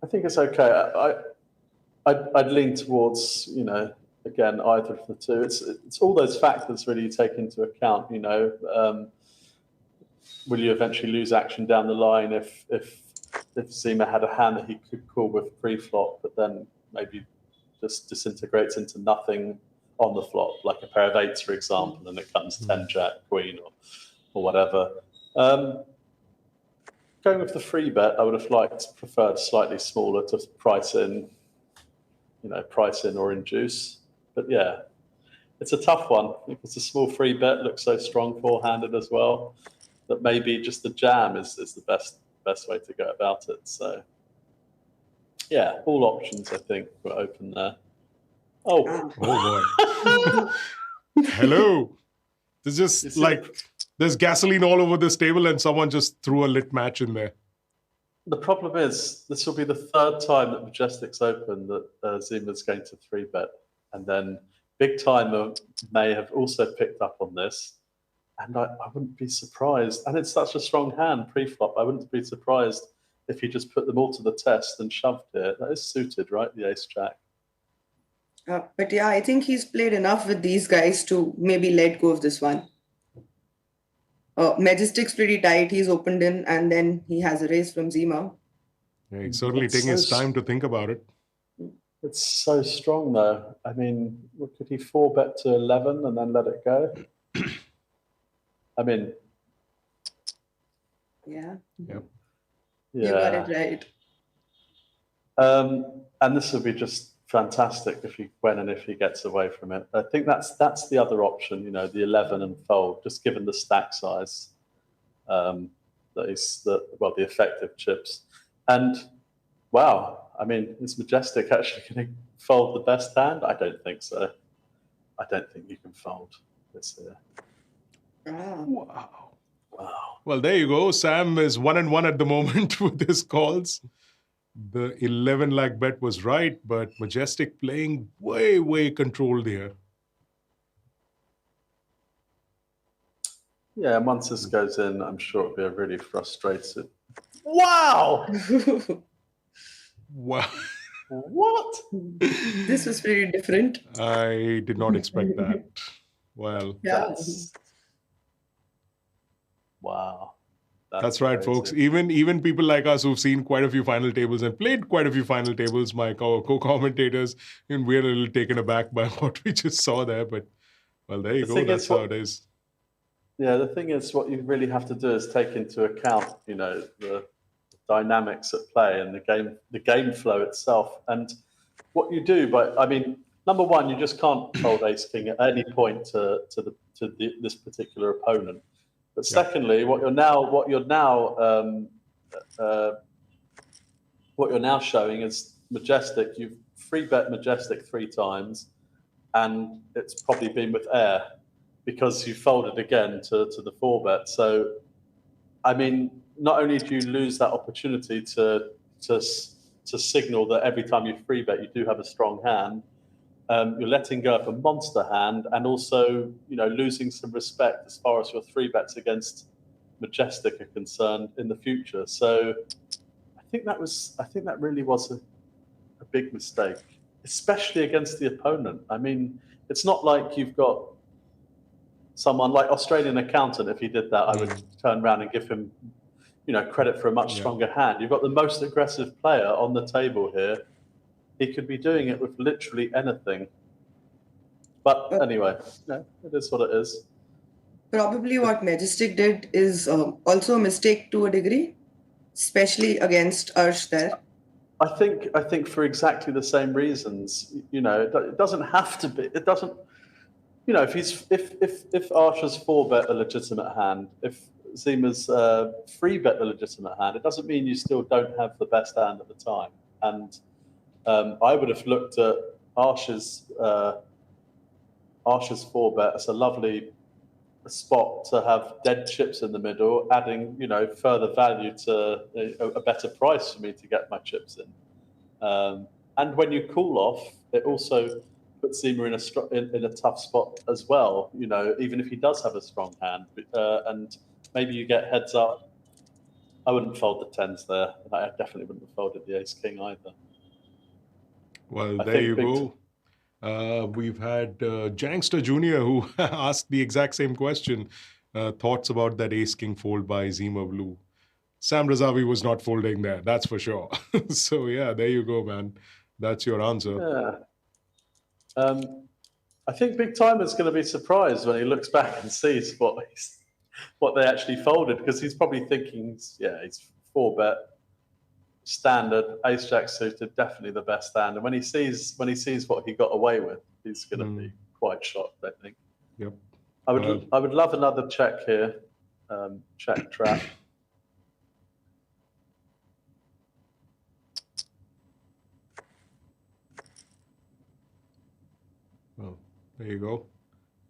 I think it's okay. I'd lean towards, again, either of the two. It's all those factors really you take into account. Will you eventually lose action down the line if Zima had a hand that he could call with pre-flop, but then maybe just disintegrates into nothing on the flop, like a pair of eights, for example, and it comes 10 Jack, Queen, or whatever. Going with the free bet, I would have preferred slightly smaller to price in or induce. But yeah, it's a tough one because a small free bet looks so strong four-handed as well that maybe just the jam is the best way to go about it. So yeah, all options I think were open there. Oh boy. Hello. There's just there's gasoline all over this table and someone just threw a lit match in there. The problem is this will be the third time that Majestic's open that Zima's going to 3-bet. And then BigGTymeR may have also picked up on this. And I wouldn't be surprised. And it's such a strong hand pre-flop. I wouldn't be surprised if he just put them all to the test and shoved it. That is suited, right? The ace-jack. But yeah, I think he's played enough with these guys to maybe let go of this one. Majestic's pretty tight. He's opened in, and then he has a raise from Zima. Yeah, he's certainly taking his time to think about it. It's so strong, though. I mean, could he 4-bet to 11 and then let it go? I mean, yeah. Yep. You got it right. And this would be just fantastic if he gets away from it. I think that's the other option, the 11 and fold, just given the stack size, the effective chips. And wow, I mean, is Majestic actually going to fold the best hand? I don't think so. I don't think you can fold this here. Wow. Well, there you go. Sam is 1-1 at the moment with his calls. The 11 lakh bet was right, but Majestic playing way controlled here. Yeah, and once this goes in, I'm sure it'll be a really frustrated. Wow! Wow. What? This was pretty different. I did not expect that. Well, Yeah. Wow. That's right, crazy, folks. Even people like us who've seen quite a few final tables and played quite a few final tables, my co-commentators, and we're a little taken aback by what we just saw there. But, well, there you go. That's how it is. Yeah, the thing is, what you really have to do is take into account, the dynamics at play and the game flow itself. And what you do, number one, you just can't fold ace king at any point to this particular opponent. But secondly, what you're now showing is Majestic. You've 3-bet Majestic 3 times, and it's probably been with air because you folded again to the 4-bet. So, I mean, not only do you lose that opportunity to signal that every time you 3-bet you do have a strong hand, you're letting go of a monster hand, and also, losing some respect as far as your 3-bets against Majestic are concerned in the future. So, I think that really was a big mistake, especially against the opponent. I mean, it's not like you've got someone like Australian Accountant. If he did that, I would turn around and give him, credit for a much stronger hand. You've got the most aggressive player on the table here. He could be doing it with literally anything. But anyway, it is what it is. Probably what Majestic did is also a mistake to a degree, especially against Arsh there. I think for exactly the same reasons. It doesn't have to be. It doesn't. If Arsh has 4-bet a legitimate hand, if Zima's free bet the legitimate hand, it doesn't mean you still don't have the best hand at the time. And I would have looked at Arsh's 4-bet as a lovely spot to have dead chips in the middle, adding further value to a better price for me to get my chips in. And when you call off, it also puts Zima in a tough spot as well. Even if he does have a strong hand, and maybe you get heads up. I wouldn't fold the tens there. I definitely wouldn't have folded the ace king either. Well, there you go. We've had Jangster Jr. who asked the exact same question. Thoughts about that ace-king fold by Zima Blue. Sam Razavi was not folding there, that's for sure. So yeah, there you go, man. That's your answer. Yeah. I think BigGTymeR's going to be surprised when he looks back and sees what they actually folded, because he's probably thinking, he's 4-bet. Standard, ace jack suited, definitely the best hand. And when he sees what he got away with, he's going to be quite shocked, I think. Yep. I would love another check here, check trap. Well, there you go.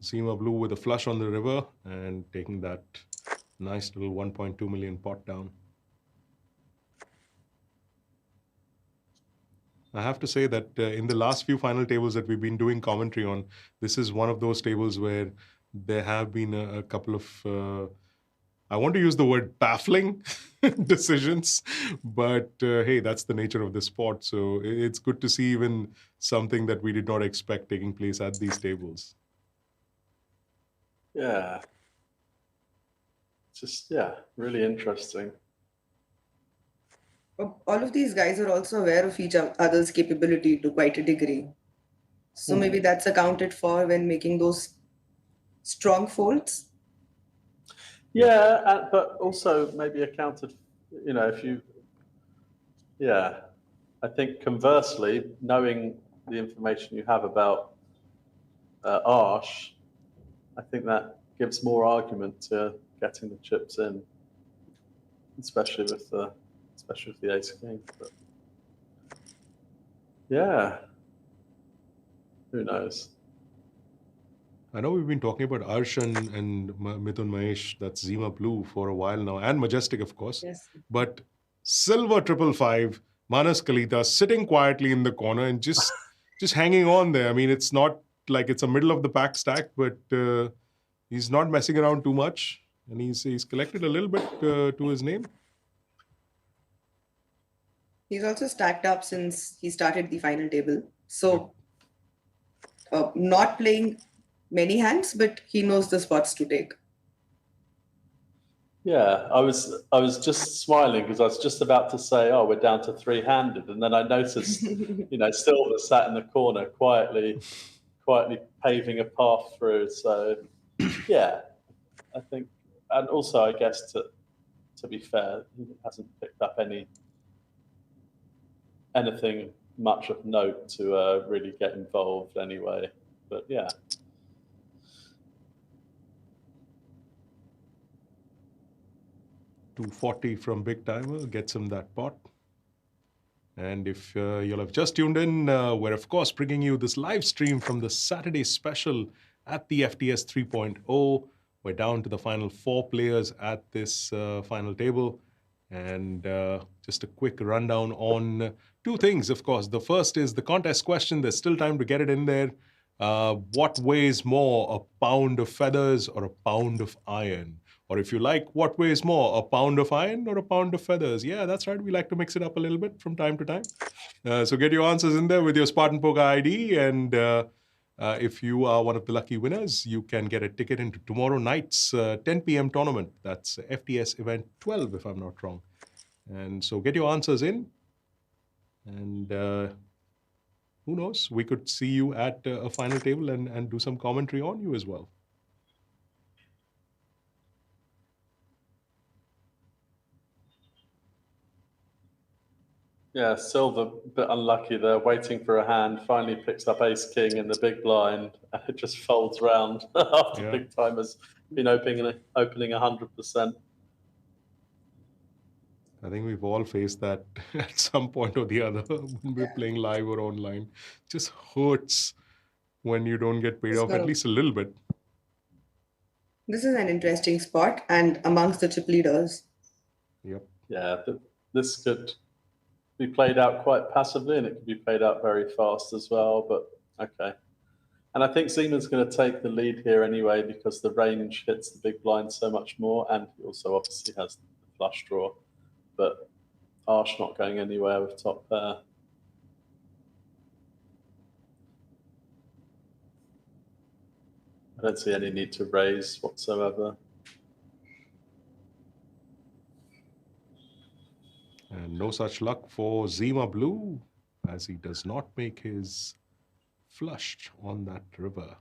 Zima Blue with a flush on the river and taking that nice little 1.2 million pot down. I have to say that in the last few final tables that we've been doing commentary on, this is one of those tables where there have been a couple of, I want to use the word baffling decisions, but hey, that's the nature of the sport. So it's good to see even something that we did not expect taking place at these tables. Yeah. Just, really interesting. All of these guys are also aware of each other's capability to quite a degree. So maybe that's accounted for when making those strong folds. Yeah, but also maybe accounted, if you, I think conversely, knowing the information you have about Arsh, I think that gives more argument to getting the chips in, especially with the ace king. But yeah, who knows? I know we've been talking about Arsh and Mithun Mahesh, that's Zima Blue, for a while now, and Majestic, of course. Yes. But Silver 555, Manas Kalita, sitting quietly in the corner and just hanging on there. I mean, it's not like it's a middle of the pack stack, but he's not messing around too much, and he's collected a little bit to his name. He's also stacked up since he started the final table. So not playing many hands, but he knows the spots to take. Yeah, I was just smiling because I was just about to say, oh, we're down to 3-handed. And then I noticed, Silver sat in the corner quietly paving a path through. So yeah, I think, and also I guess to be fair, he hasn't picked up anything much of note to really get involved anyway. But yeah. $240 from BigGTymeR gets him that pot. And if you'll have just tuned in, we're of course bringing you this live stream from the Saturday Special at the FTS 3.0. We're down to the final 4 players at this final table. And just a quick rundown on 2 things, of course. The first is the contest question. There's still time to get it in there. What weighs more, a pound of feathers or a pound of iron? Or if you like, what weighs more, a pound of iron or a pound of feathers? Yeah, that's right. We like to mix it up a little bit from time to time. So get your answers in there with your Spartan Poker ID. And if you are one of the lucky winners, you can get a ticket into tomorrow night's 10 p.m. tournament. That's FTS Event 12, if I'm not wrong. And so get your answers in. And who knows? We could see you at a final table and do some commentary on you as well. Yeah, Silver, a bit unlucky there, waiting for a hand, finally picks up ace king in the big blind, and it just folds round after BigGTymeR's been opening 100%. I think we've all faced that at some point or the other when we're playing live or online. Just hurts when you don't get paid off at So least a little bit. this is an interesting spot and amongst the chip leaders. Yep. Yeah, this could be played out quite passively, and it could be played out very fast as well. But okay. And I think Zeman's going to take the lead here anyway because the range hits the big blind so much more, and he also obviously has the flush draw. But Arsh not going anywhere with top pair. I don't see any need to raise whatsoever. And no such luck for Zema Blue, as he does not make his flush on that river.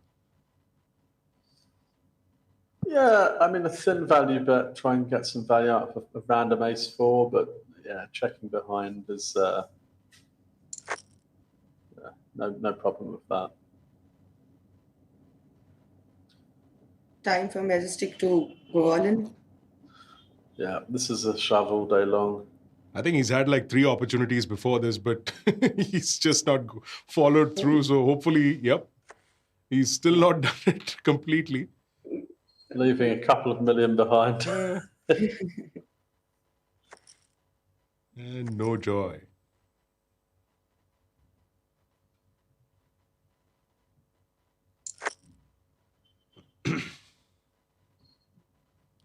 Yeah, I mean, a thin value bet, try and get some value out of a random ace-4, but yeah, checking behind is no problem with that. Time for Majestic to go all in. Yeah, this is a shove all day long. I think he's had like 3 opportunities before this, but he's just not followed through. So hopefully, yep, he's still not done it completely. Leaving a couple of million behind. And no joy.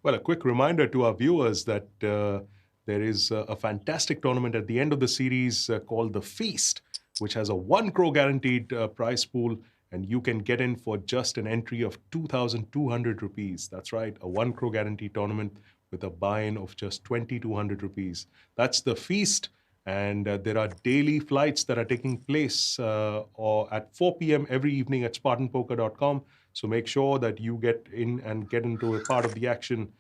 Well, a quick reminder to our viewers that there is a fantastic tournament at the end of the series called The Feast, which has a 1 crore guaranteed prize pool, and you can get in for just an entry of 2,200 rupees. That's right, a 1 crore guaranteed tournament with a buy-in of just 2,200 rupees. That's The Feast, and there are daily flights that are taking place or at 4 p.m. every evening at SpartanPoker.com. So make sure that you get in and get into a part of the action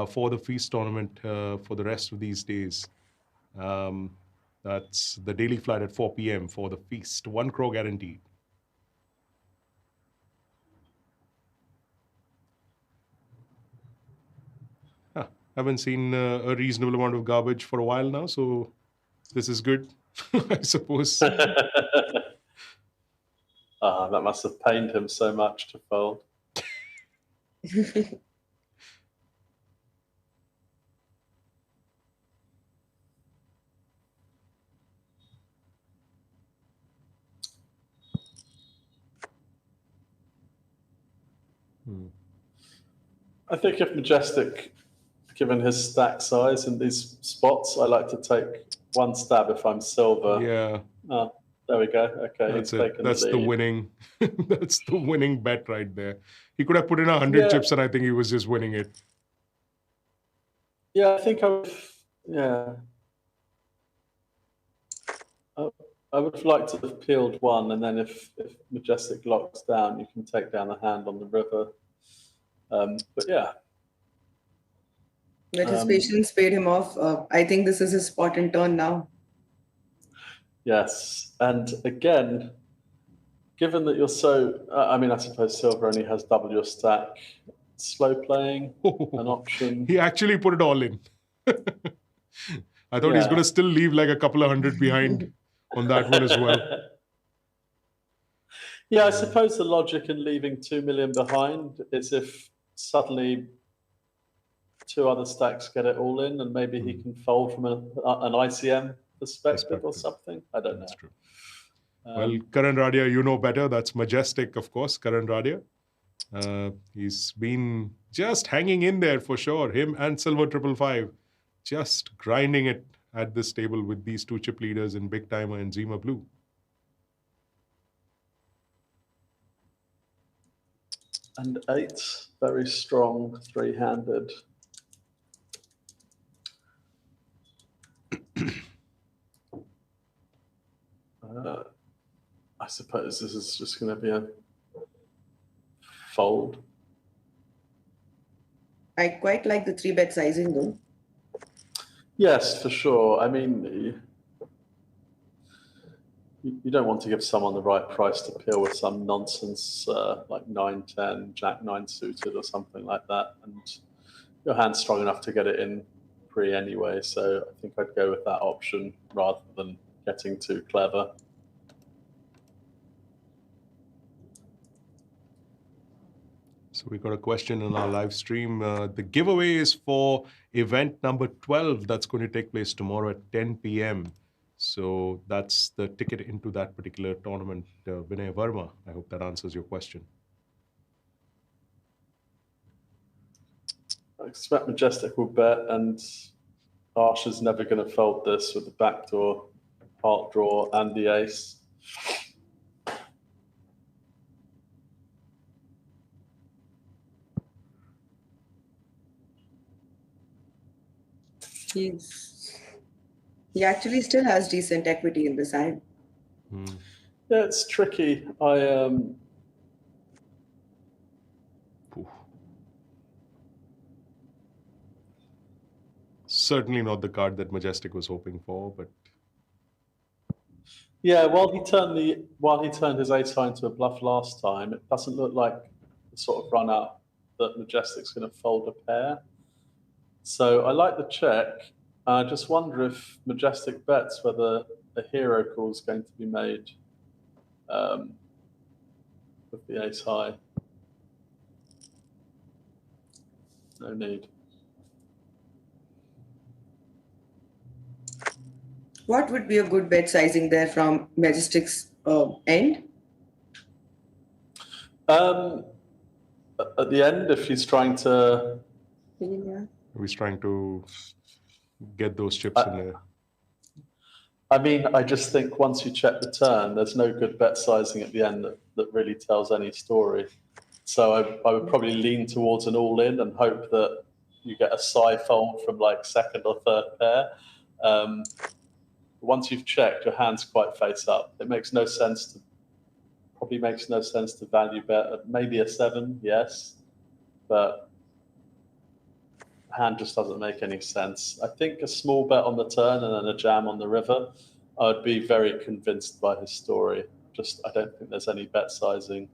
for the Feast tournament for the rest of these days. That's the daily flight at 4 p.m. for the Feast. 1 crore guaranteed. Haven't seen a reasonable amount of garbage for a while now, so this is good, I suppose. That must have pained him so much to fold. I think if Majestic, given his stack size in these spots, I like to take one stab if I'm silver. Yeah. Oh, there we go. Okay, That's he's taken That's the the lead. winning. That's the winning bet right there. He could have put in 100 chips, and I think he was just winning it. Yeah, I think I would. Yeah, I would have liked to have peeled one, and then if Majestic locks down, you can take down the hand on the river. But yeah. But his patience paid him off. I think this is his spot and turn now. Yes, and again, given that you're so, I mean, I suppose silver only has double your stack. Slow playing, an option. He actually put it all in. I thought he's going to still leave like a couple of hundred behind on that one as well. Yeah, I suppose the logic in leaving 2 million behind is if suddenly 2 other stacks get it all in, and maybe he can fold from an ICM perspective or something. I don't know. That's true. Well, Karan Radia, you know better. That's Majestic, of course, Karan Radia. He's been just hanging in there for sure. Him and Silver 555 just grinding it at this table with these 2 chip leaders in BigGTymeR and Zema Blue. And 8, very strong, 3-handed. I suppose this is just going to be a fold. I quite like the 3-bet sizing though. Yes, for sure. I mean, you don't want to give someone the right price to peel with some nonsense like 9-10, Jack 9 suited or something like that. And your hand's strong enough to get it in pre anyway, so I think I'd go with that option rather than getting too clever. So we got a question in our live stream. The giveaway is for event number 12 that's going to take place tomorrow at 10 p.m. So that's the ticket into that particular tournament. Vinay Verma, I hope that answers your question. I expect Majestic will bet, and Arsh is never going to fold this with the backdoor heart draw and the ace. He actually still has decent equity in the side. Yeah, it's tricky. Certainly not the card that Majestic was hoping for, but yeah, while he turned his ace high into a bluff last time, it doesn't look like the sort of run up that Majestic's going to fold a pair. So I like the check. I just wonder if Majestic bets whether a hero call is going to be made with the ace high. No need. What would be a good bet sizing there from Majestic's end? At the end, if he's trying to... he's trying to get those chips in there. I mean, I just think once you check the turn, there's no good bet sizing at the end that really tells any story. So I would probably lean towards an all-in and hope that you get a side fold from like second or third pair. Once you've checked, your hand's quite face up. It makes no sense probably makes no sense to value bet. Maybe a 7, yes, but hand just doesn't make any sense. I think a small bet on the turn and then a jam on the river, I would be very convinced by his story. I don't think there's any bet sizing.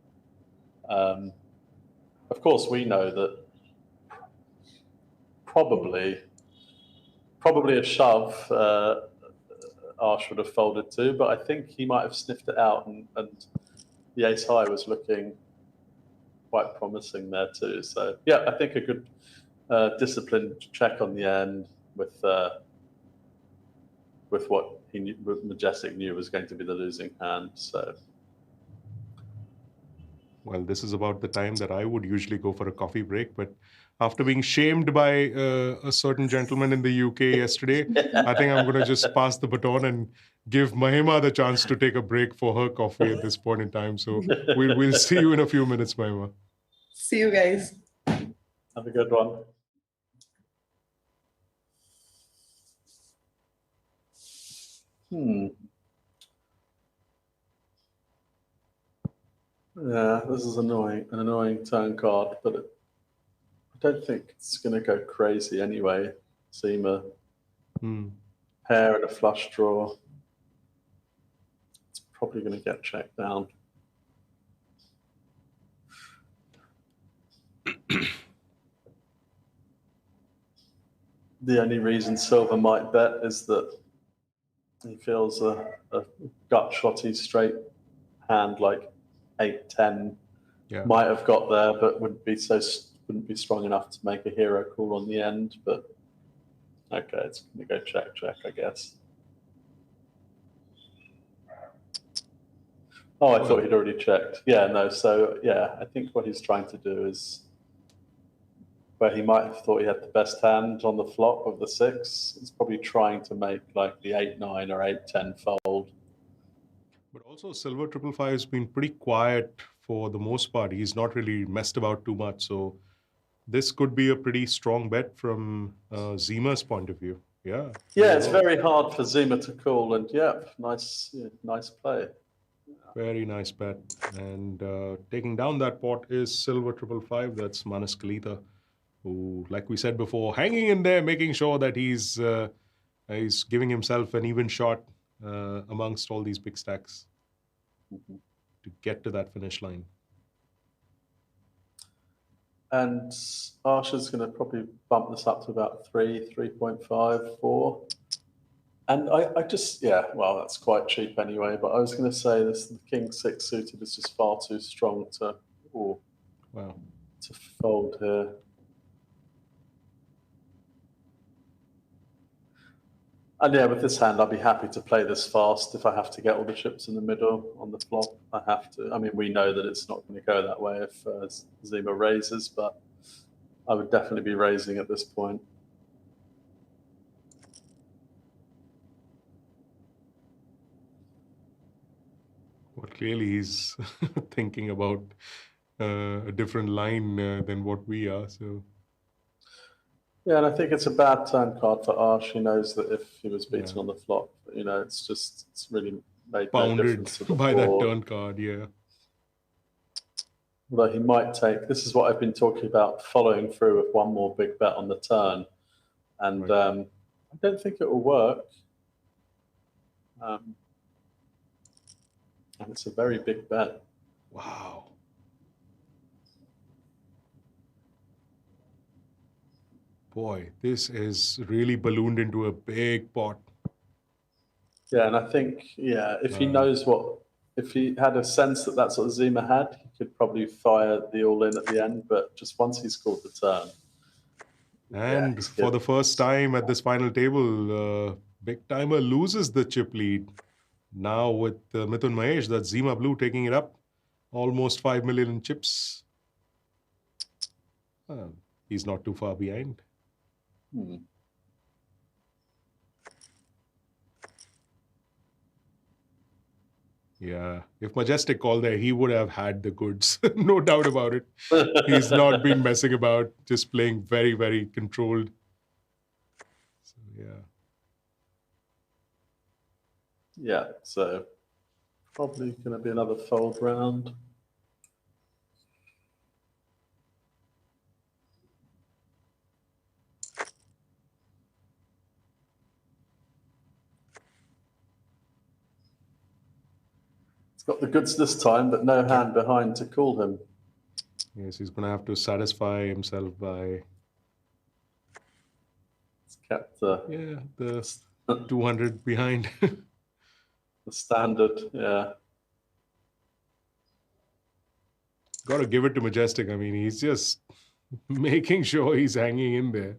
Of course, we know that probably a shove Arsh would have folded to, but I think he might have sniffed it out, and the ace high was looking quite promising there too. So yeah, I think a good disciplined check on the end with what Majestic knew was going to be the losing hand. So. Well, this is about the time that I would usually go for a coffee break, but after being shamed by a certain gentleman in the UK yesterday, I think I'm going to just pass the baton and give Mahima the chance to take a break for her coffee at this point in time. So we'll see you in a few minutes, Mahima. See you guys. Have a good one. Yeah, this is an annoying turn card, but I don't think it's going to go crazy anyway. Seamer, pair and a flush draw. It's probably going to get checked down. The only reason Silver might bet is that he feels a gut shotty straight hand like 8-10 might have got there, but wouldn't be strong enough to make a hero call on the end. But okay, it's going to go check, I guess. Oh, I thought he'd already checked. Yeah, no. So yeah, I think what he's trying to do is where he might have thought he had the best hand on the flop of the 6. He's probably trying to make like the 8-9 or 8-10 fold. But also, Silver 555 has been pretty quiet for the most part. He's not really messed about too much. So this could be a pretty strong bet from Zima's point of view. Yeah. Yeah, it's very hard for Zima to call, and nice play. Very nice bet. And taking down that pot is Silver 555. That's Manas Kalita, who, like we said before, hanging in there, making sure that he's giving himself an even shot amongst all these big stacks to get to that finish line. And Arsha's going to probably bump this up to about 3.5, 4. And I just, yeah, well, that's quite cheap anyway. But I was going to say this: the King 6 suited is just far too strong to fold here. And yeah, with this hand, I'd be happy to play this fast if I have to get all the chips in the middle on the flop. I have to. I mean, we know that it's not going to go that way if Zima raises, but I would definitely be raising at this point. Well, clearly he's thinking about a different line than what we are. So yeah, and I think it's a bad turn card for Arsh. He knows that if he was beaten on the flop, you know, it's really made no difference to the by that board. turn card, yeah. Although he might take, this is what I've been talking about, following through with one more big bet on the turn. And I don't think it will work. And it's a very big bet. Wow. Boy, this is really ballooned into a big pot. Yeah, and I think, yeah, if he knows if he had a sense that that's what Zima had, he could probably fire the all-in at the end, but just once he's called the turn. And for the first time at this final table, BigGTymeR loses the chip lead. Now with Mithun Mahesh, that's Zima Blue taking it up. Almost 5 million in chips. He's not too far behind. Yeah, if Majestic called there, he would have had the goods. No doubt about it. He's not been messing about, just playing very, very controlled. So, yeah. Yeah, so probably going to be another fold round. He's got the goods this time, but no hand behind to call him. Yes, he's going to have to satisfy himself by... He's kept the... Yeah, the 200 behind. The standard, yeah. Got to give it to Majestic. I mean, he's just making sure he's hanging in there.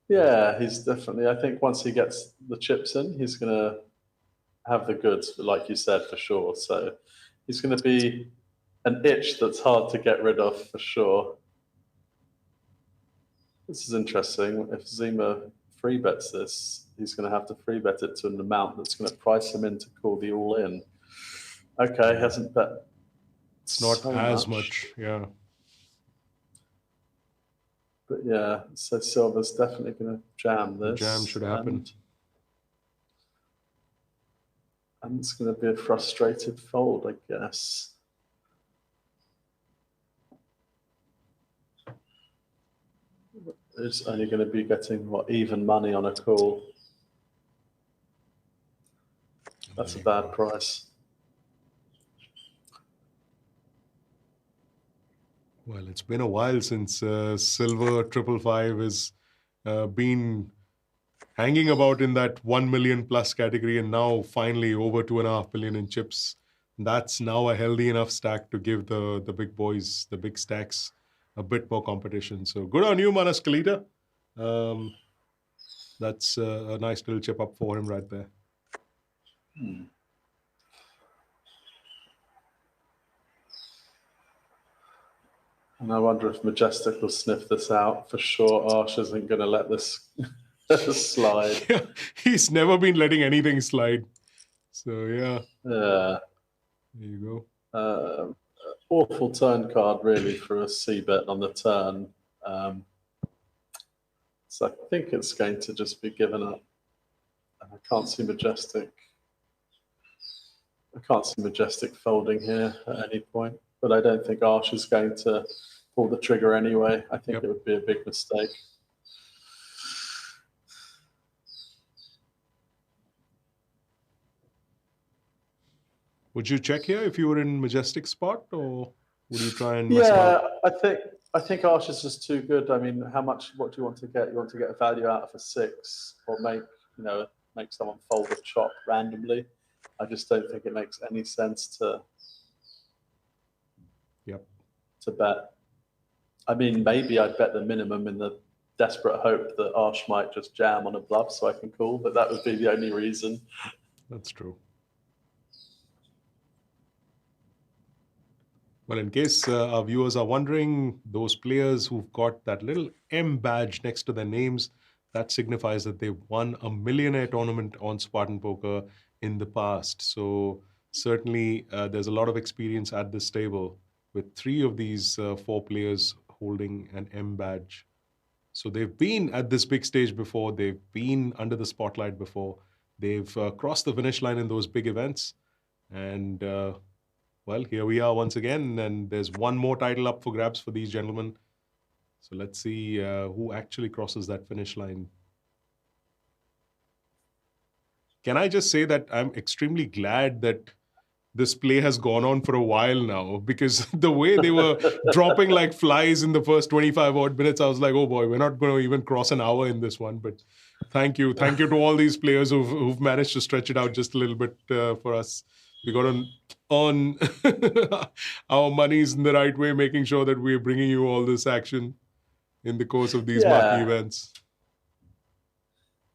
Yeah, he's definitely... I think once he gets the chips in, he's going to have the goods, like you said, for sure. So he's going to be an itch that's hard to get rid of, for sure. This is interesting. If Zima free bets this, he's going to have to free bet it to an amount that's going to price him in to call the all-in. Okay, hasn't bet. It's not so as much, yeah. But yeah, so Silver's definitely going to jam this. Jam should happen. And it's going to be a frustrated fold, I guess. It's only going to be getting, what, even money on a call. That's a bad price. Well, it's been a while since Silver 555 has been hanging about in that 1 million plus category, and now finally over 2.5 million in chips. That's now a healthy enough stack to give the big boys, the big stacks, a bit more competition. So good on you, Manas Kalita. That's a nice little chip up for him right there. And I wonder if Majestic will sniff this out. For sure, Arsh isn't going to let this slide. Yeah, he's never been letting anything slide. So, yeah. Yeah. There you go. Awful turn card, really, for a C-bet on the turn. So I think it's going to just be given up. And I can't see Majestic. I can't see Majestic folding here at any point. But I don't think Arsh is going to pull the trigger anyway. I think it would be a big mistake. Would you check here if you were in Majestic spot, or would you try and mess around? I think I think Arsh is just too good. I mean, what do you want to get? You want to get a value out of a 6 or make someone fold a chop randomly. I just don't think it makes any sense to bet. I mean, maybe I'd bet the minimum in the desperate hope that Arsh might just jam on a bluff so I can call, but that would be the only reason. That's true. Well, in case our viewers are wondering, those players who've got that little M badge next to their names, that signifies that they've won a millionaire tournament on Spartan Poker in the past. So certainly there's a lot of experience at this table with 3 of these 4 players holding an M badge. So they've been at this big stage before. They've been under the spotlight before. They've crossed the finish line in those big events. And well, here we are once again. And there's one more title up for grabs for these gentlemen. So let's see who actually crosses that finish line. Can I just say that I'm extremely glad that this play has gone on for a while now, because the way they were dropping like flies in the first 25 odd minutes, I was like, oh boy, we're not going to even cross an hour in this one. But thank you to all these players who've managed to stretch it out just a little bit for us. We got on our monies in the right way, making sure that we're bringing you all this action in the course of these marquee events.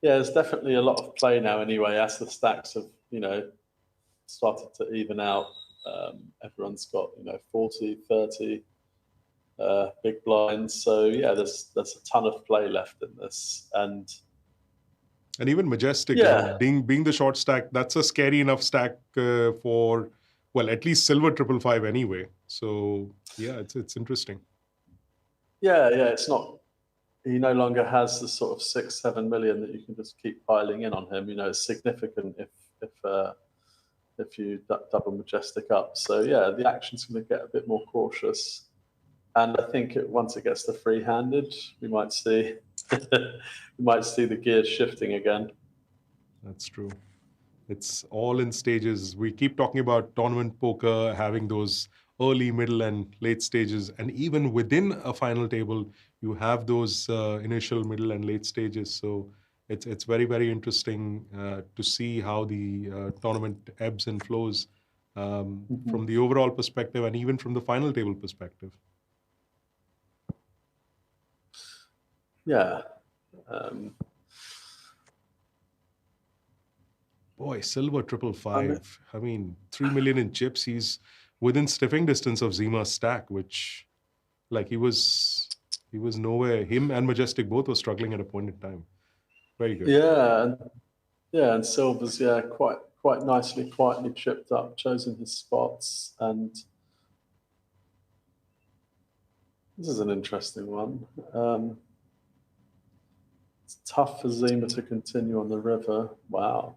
Yeah, there's definitely a lot of play now anyway, as the stacks have, started to even out. Everyone's got, 40, 30 big blinds. So yeah, there's a ton of play left in this. And even Majestic, being the short stack, that's a scary enough stack for, well, at least silver 555 anyway. So yeah, it's interesting. Yeah, it's not, he no longer has the sort of 6-7 million that you can just keep piling in on him. It's significant if you double Majestic up. So yeah, the action's going to get a bit more cautious. And I think once it gets to free-handed, we might see the gears shifting again. That's true. It's all in stages. We keep talking about tournament poker, having those early, middle, and late stages. And even within a final table, you have those initial, middle, and late stages. So it's very, very interesting to see how the tournament ebbs and flows from the overall perspective and even from the final table perspective. Yeah. Boy, silver 555. I mean, 3 million in chips. He's within sniffing distance of Zima's stack, which, like, he was nowhere. Him and Majestic both were struggling at a point in time. Very good. Yeah, and Silver's quite nicely, quietly chipped up, chosen his spots, and this is an interesting one. It's tough for Zima to continue on the river. Wow.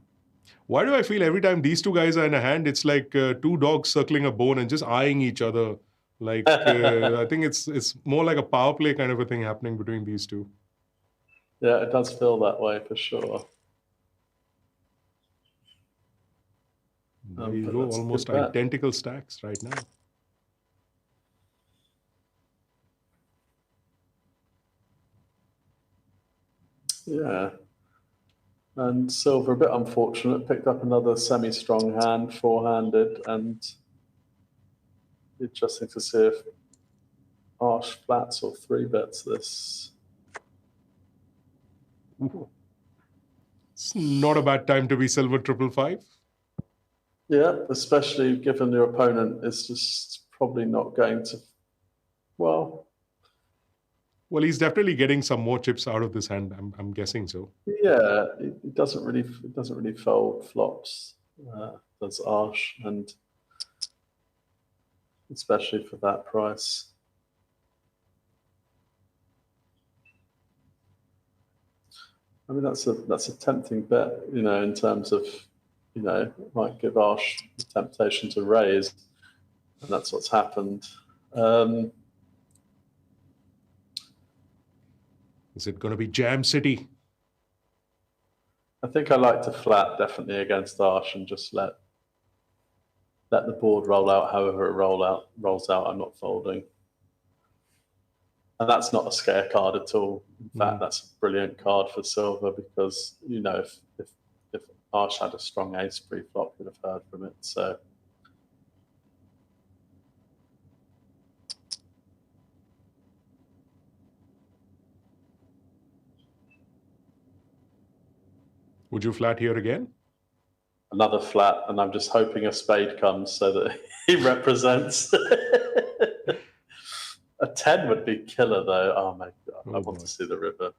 Why do I feel every time these two guys are in a hand, it's like 2 dogs circling a bone and just eyeing each other? Like, I think it's more like a power play kind of a thing happening between these two. Yeah, it does feel that way for sure. There you go, almost identical stacks right now. Yeah. And Silver, a bit unfortunate, picked up another semi-strong hand, 4-handed, and interesting to see if Arsh flats or 3-bets this. Ooh. It's not a bad time to be silver 555. Yeah, especially given your opponent is just probably not going to, well, he's definitely getting some more chips out of this hand. I'm guessing so. Yeah, it doesn't really fold flops. Does Arsh, and especially for that price. I mean, that's a tempting bet, in terms of, might give Arsh the temptation to raise, and that's what's happened. Is it going to be Jam City? I think I like to flat definitely against Arsh and just let the board roll out however it rolls out. I'm not folding. And that's not a scare card at all. In fact, that's a brilliant card for silver because, you know, if Arsh had a strong ace pre-flop, you'd have heard from it. So would you flat here again? another flat, and I'm just hoping a spade comes so that he represents. A 10 would be killer, though. Oh my god, I want to see the river.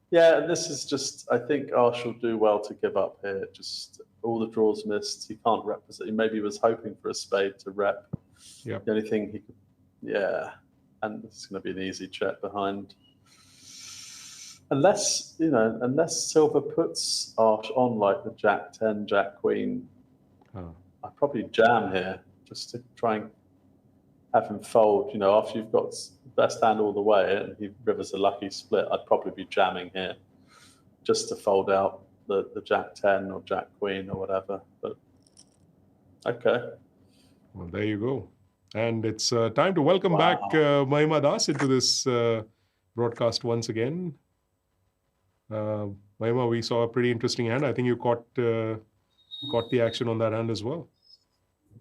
Yeah, and this is just, I think Arsh will do well to give up here. Just all the draws missed. He can't represent. Maybe he was hoping for a spade to rep. Yeah. The only thing he could, yeah. And this is going to be an easy check behind. Unless, you know, unless silver puts Arsh on like the Jack 10, Jack Queen, I'd probably jam here just to try and have him fold. You know, after you've got best hand all the way and he rivers a lucky split, I'd probably be jamming here just to fold out the Jack 10 or Jack Queen or whatever. But okay. Well, there you go. And it's time to welcome back Mahima Das into this broadcast once again. Mahima, we saw a pretty interesting hand. I think you caught the action on that hand as well.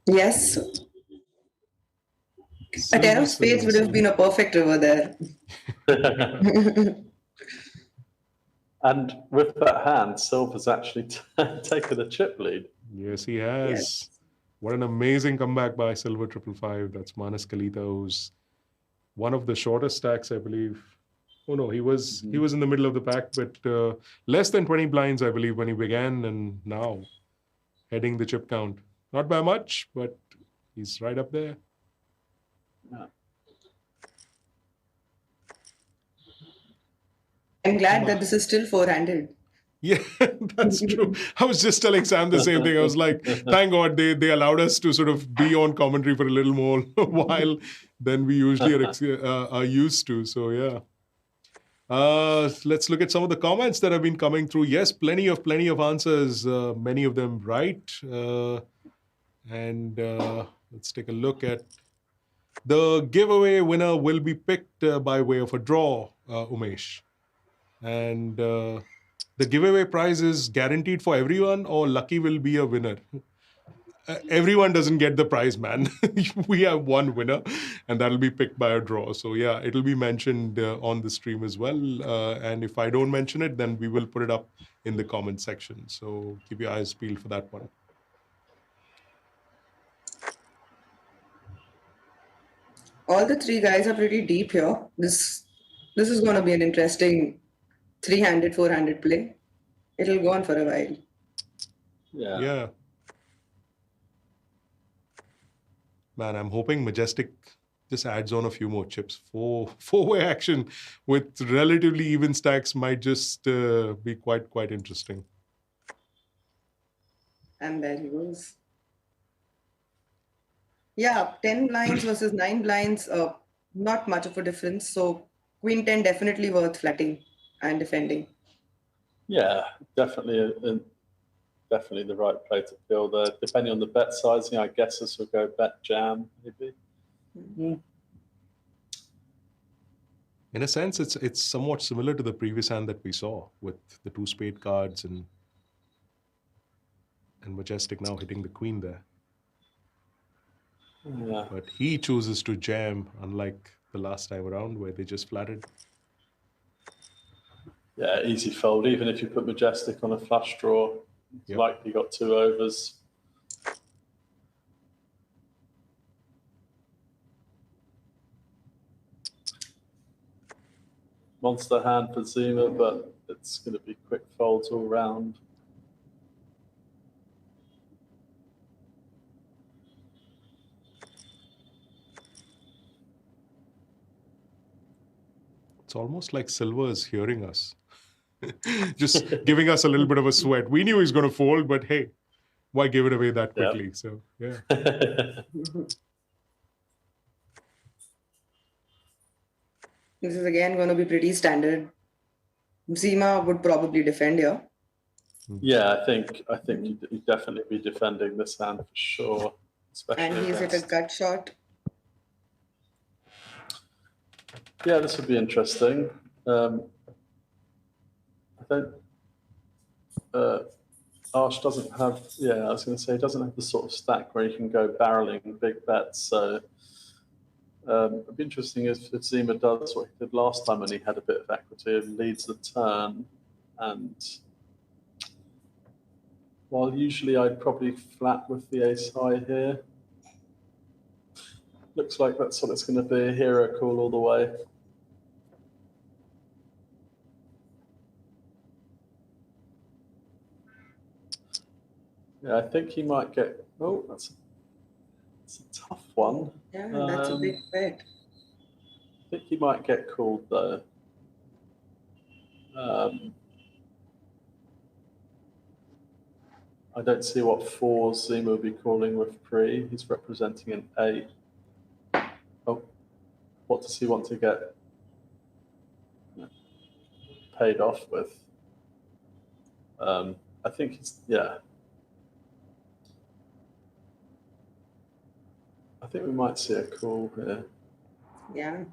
Yes. A 10 of spades would have been a perfect river there. And with that hand, Silver's actually taken a chip lead. Yes, he has. Yes. What an amazing comeback by Silver 555. That's Manas Kalita, who's one of the shortest stacks, I believe. Oh no, he was in the middle of the pack, but less than 20 blinds, I believe, when he began, and now heading the chip count. Not by much, but he's right up there. Yeah. I'm glad that this is still four-handed. Yeah, that's true. I was just telling Sam the same thing. I was like, thank God they allowed us to sort of be on commentary for a little more while than we usually are used to. So yeah. Let's look at some of the comments that have been coming through. Yes, plenty of answers, many of them right. And let's take a look at the giveaway winner will be picked by way of a draw, Umesh. And the giveaway prize is guaranteed for everyone, or lucky will be a winner? Everyone doesn't get the prize, man. We have one winner, and that'll be picked by a draw. So yeah, it'll be mentioned on the stream as well. And if I don't mention it, then we will put it up in the comment section. So keep your eyes peeled for that one. All the three guys are pretty deep here. This is going to be an interesting three-handed, four-handed play. It'll go on for a while. Yeah. Man, I'm hoping Majestic just adds on a few more chips. Four-way action with relatively even stacks might just be quite interesting. And there he goes. Yeah, 10 blinds versus 9 blinds, not much of a difference. So Queen 10 definitely worth flatting and defending. Yeah, definitely the right play to fill there. Depending on the bet sizing, I guess this will go bet jam, maybe. Mm-hmm. In a sense, it's somewhat similar to the previous hand that we saw with the two spade cards and Majestic now hitting the queen there. Yeah. But he chooses to jam, unlike the last time around where they just flatted. Yeah, easy fold. Even if you put Majestic on a flush draw, it's likely got 2 overs. Monster hand for Zuma, but it's going to be quick folds all round. It's almost like Silver is hearing us. Just giving us a little bit of a sweat. We knew he was going to fold, but hey, why give it away that quickly? Yep. So, yeah. This is again going to be pretty standard. Zima would probably defend here. Yeah, I think he'd definitely be defending this hand for sure. And he's hit a gut shot. Yeah, this would be interesting. I don't. Arsh doesn't have. Yeah, I was going to say he doesn't have the sort of stack where he can go barreling big bets. So it'd be interesting if Zima does what he did last time when he had a bit of equity and leads the turn. And while usually I'd probably flat with the ace high here, looks like that's what it's going to be. A hero call all the way. Yeah, I think he might get. Oh, that's a tough one. Yeah, that's a big bet. I think he might get called though. I don't see what fours Zima will be calling with pre. He's representing an 8. Oh, what does he want to get paid off with? I think it's, yeah. I think we might see a call here. Yeah.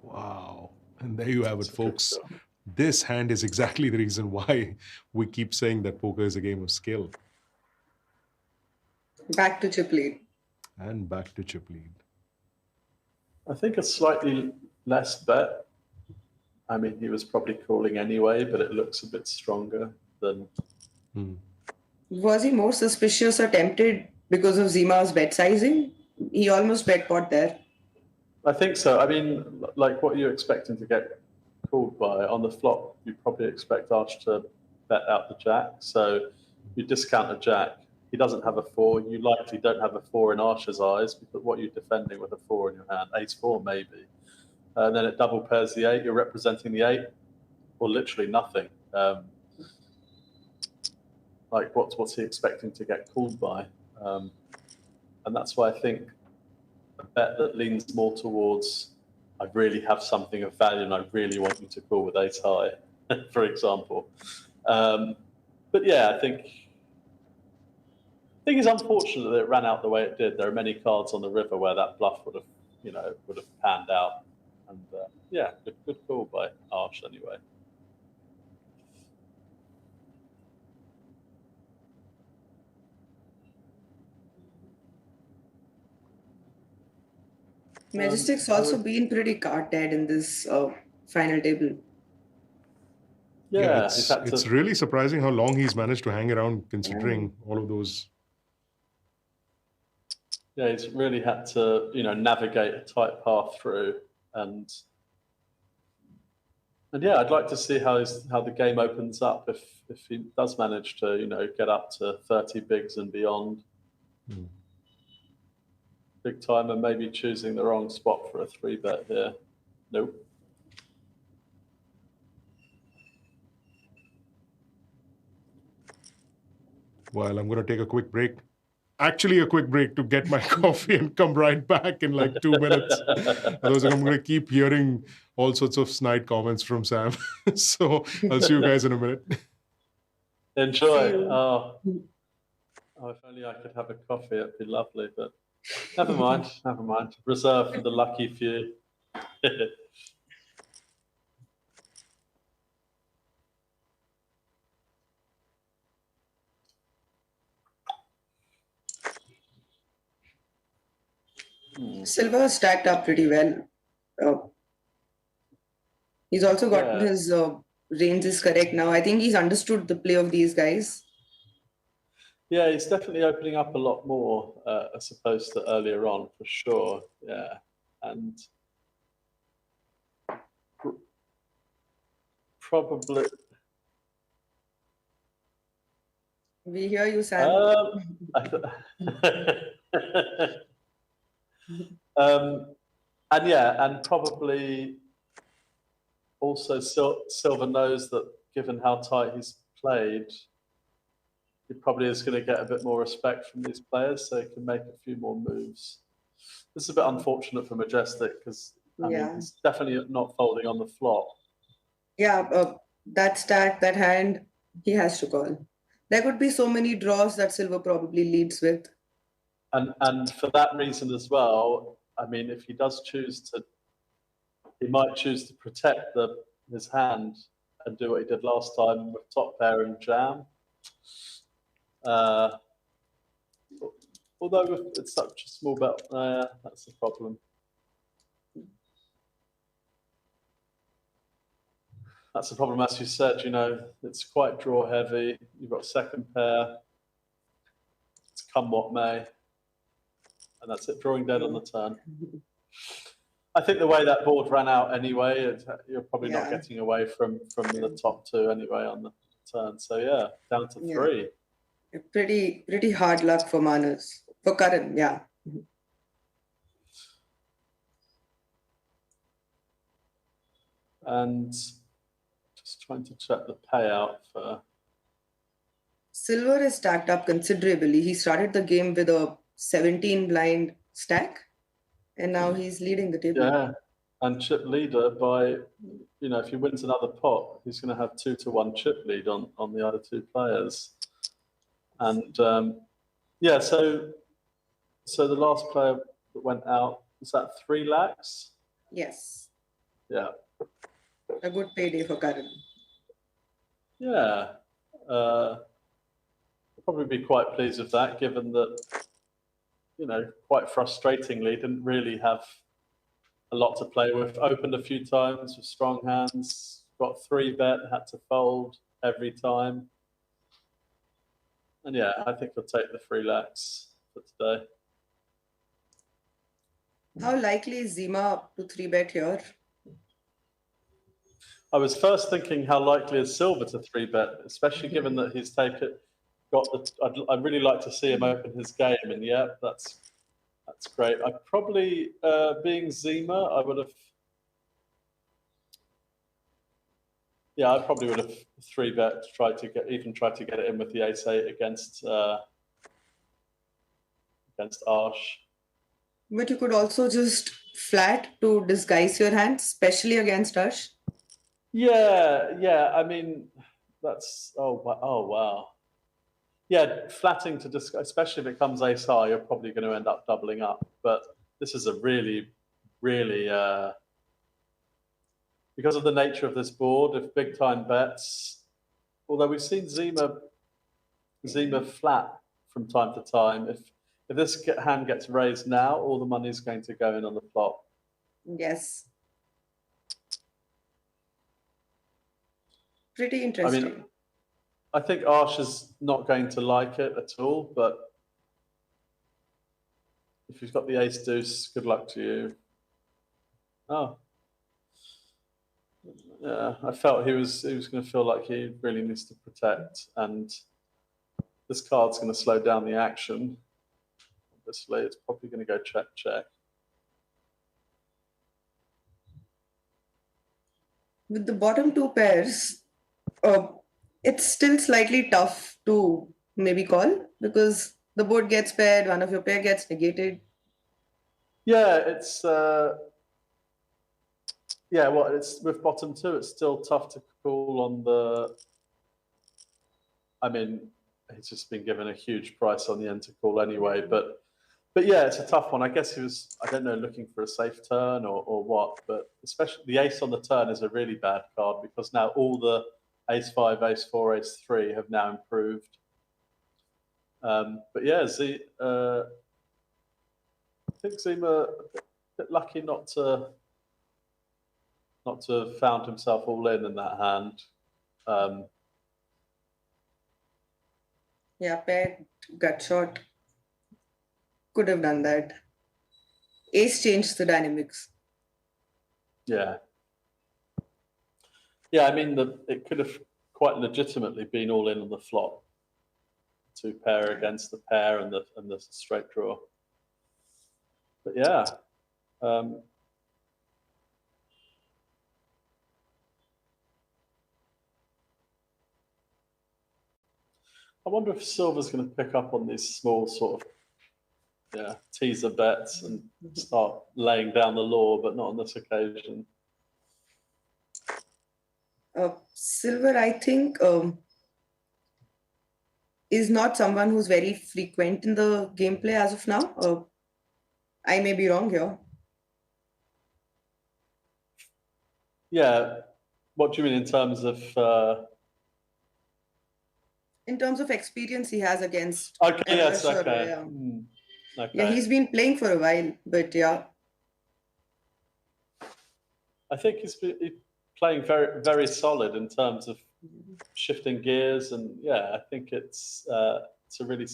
Wow. And there you have it, folks. This hand is exactly the reason why we keep saying that poker is a game of skill. Back to chip lead. And back to chip lead. I think a slightly less bet. I mean, he was probably calling anyway, but it looks a bit stronger than... Was he more suspicious or tempted because of Zima's bet sizing? He almost bet pot there. I think so. I mean, like what you're expecting to get called by on the flop, you probably expect Arsh to bet out the jack. So you discount a jack. He doesn't have a 4. You likely don't have a 4 in Arsh's eyes, because what you're defending with a 4 in your hand, ace-4 maybe. And then it double pairs the 8. You're representing the 8, or literally nothing. Like what's he expecting to get called by? And that's why I think a bet that leans more towards, I really have something of value and I really want you to call with ace high, for example. But yeah, I think it's unfortunate that it ran out the way it did. There are many cards on the river where that bluff would have panned out. And yeah, good call by Arsh anyway. Majestic's also been pretty card dead in this final table. Yeah, it's really surprising how long he's managed to hang around, considering all of those. Yeah, he's really had to, navigate a tight path through, and yeah, I'd like to see how the game opens up if he does manage to, get up to 30 bigs and beyond. Big timer maybe choosing the wrong spot for a 3-bet here. Nope. Well, I'm going to take a quick break. Actually, a quick break to get my coffee and come right back in like 2 minutes. Otherwise, I'm going to keep hearing all sorts of snide comments from Sam. So I'll see you guys in a minute. Enjoy. Oh, if only I could have a coffee, it'd be lovely, but never mind. Reserved for the lucky few. Silver stacked up pretty well. He's also got his ranges correct now. I think he's understood the play of these guys. Yeah, he's definitely opening up a lot more as opposed to earlier on, for sure. Yeah, and probably. We hear you, Sam. And probably also Silver knows that given how tight he's played, he probably is going to get a bit more respect from these players, so he can make a few more moves. This is a bit unfortunate for Majestic because I mean, he's definitely not folding on the flop. Yeah, that stack, that hand, he has to call. There could be so many draws that Silver probably leads with. And for that reason as well, I mean, if he does choose to, he might choose to protect his hand and do what he did last time with top pair and jam. Although it's such a small bet, that's the problem. That's the problem, as you said, you know, it's quite draw heavy. You've got second pair. It's come what may. And that's it, drawing dead on the turn. I think the way that board ran out anyway, you're probably not getting away from the top two anyway on the turn. So yeah, down to three. Pretty hard luck for Manas. For Karan, yeah. And just trying to check the payout for... Silver is stacked up considerably. He started the game with a 17 blind stack, and now he's leading the table. Yeah, and chip leader by, you know, if he wins another pot, he's going to have 2-1 chip lead on the other two players. And yeah, so the last player that went out, was that 3 lakhs? Yes. Yeah. A good payday for Karan. Yeah. I'll probably be quite pleased with that, given that, you know, quite frustratingly, didn't really have a lot to play with. Opened a few times with strong hands, got 3-bet, had to fold every time. And yeah, I think I'll take the 3 lakhs for today. How likely is Zima to 3-bet here? I was first thinking how likely is Silver to 3-bet, especially given that he's I'd really like to see him open his game, and yeah, that's great. I probably, being Zima, I would have, yeah, I probably would have 3-bet, tried to get it in with the ace-8 against Arsh. But you could also just flat to disguise your hand, especially against Arsh. Yeah. I mean, that's oh wow. Yeah, flatting to disguise, especially if it comes ace high, you're probably going to end up doubling up. But this is a really, because of the nature of this board, if big time bets, although we've seen Zima flat from time to time, if this hand gets raised now, all the money is going to go in on the flop. Yes. Pretty interesting. I mean, I think Arsh is not going to like it at all, but if you've got the ace deuce, good luck to you. Oh. Yeah, I felt he was going to feel like he really needs to protect, and this card's going to slow down the action. Obviously, it's probably going to go check. With the bottom two pairs, it's still slightly tough to maybe call because the board gets paired, one of your pair gets negated. Yeah, it's it's with bottom two. It's still tough to call on the. I mean, he's just been given a huge price on the end to call anyway, but yeah, it's a tough one. I guess he was, I don't know, looking for a safe turn or what, but especially the ace on the turn is a really bad card because now all the ace-5, ace-4, ace-3 have now improved. But yeah, I think Zima a bit lucky not to have found himself all in that hand. Yeah, paired gut shot. Could have done that. Ace changed the dynamics. Yeah. Yeah, I mean, it could have quite legitimately been all in on the flop. 2 pair against the pair and the straight draw. But yeah. I wonder if Silver's going to pick up on these small sort of teaser bets and start laying down the law, but not on this occasion. Silver, I think, is not someone who's very frequent in the gameplay as of now. I may be wrong here. Yeah. What do you mean in terms of? In terms of experience he has against Okay. Yes. Sure, Okay. yeah. Okay. Yeah, he's been playing for a while, but yeah. I think he's playing very, very solid in terms of shifting gears, and yeah, I think it's really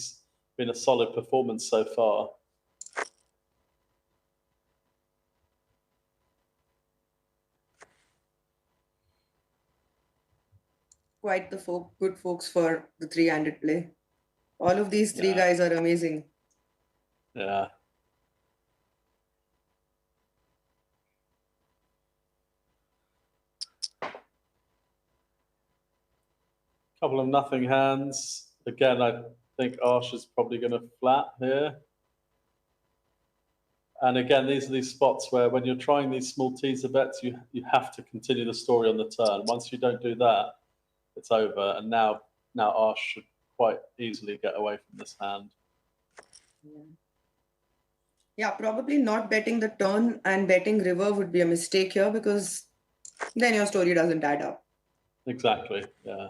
been a solid performance so far. Quite the good folks for the three-handed play. All of these three guys are amazing. Yeah. Couple of nothing hands. Again, I think Arsh is probably going to flat here. And again, these are these spots where when you're trying these small teaser bets, you have to continue the story on the turn. Once you don't do that, it's over. And now Arsh should quite easily get away from this hand. Yeah, probably not betting the turn and betting river would be a mistake here, because then your story doesn't add up. Exactly, yeah.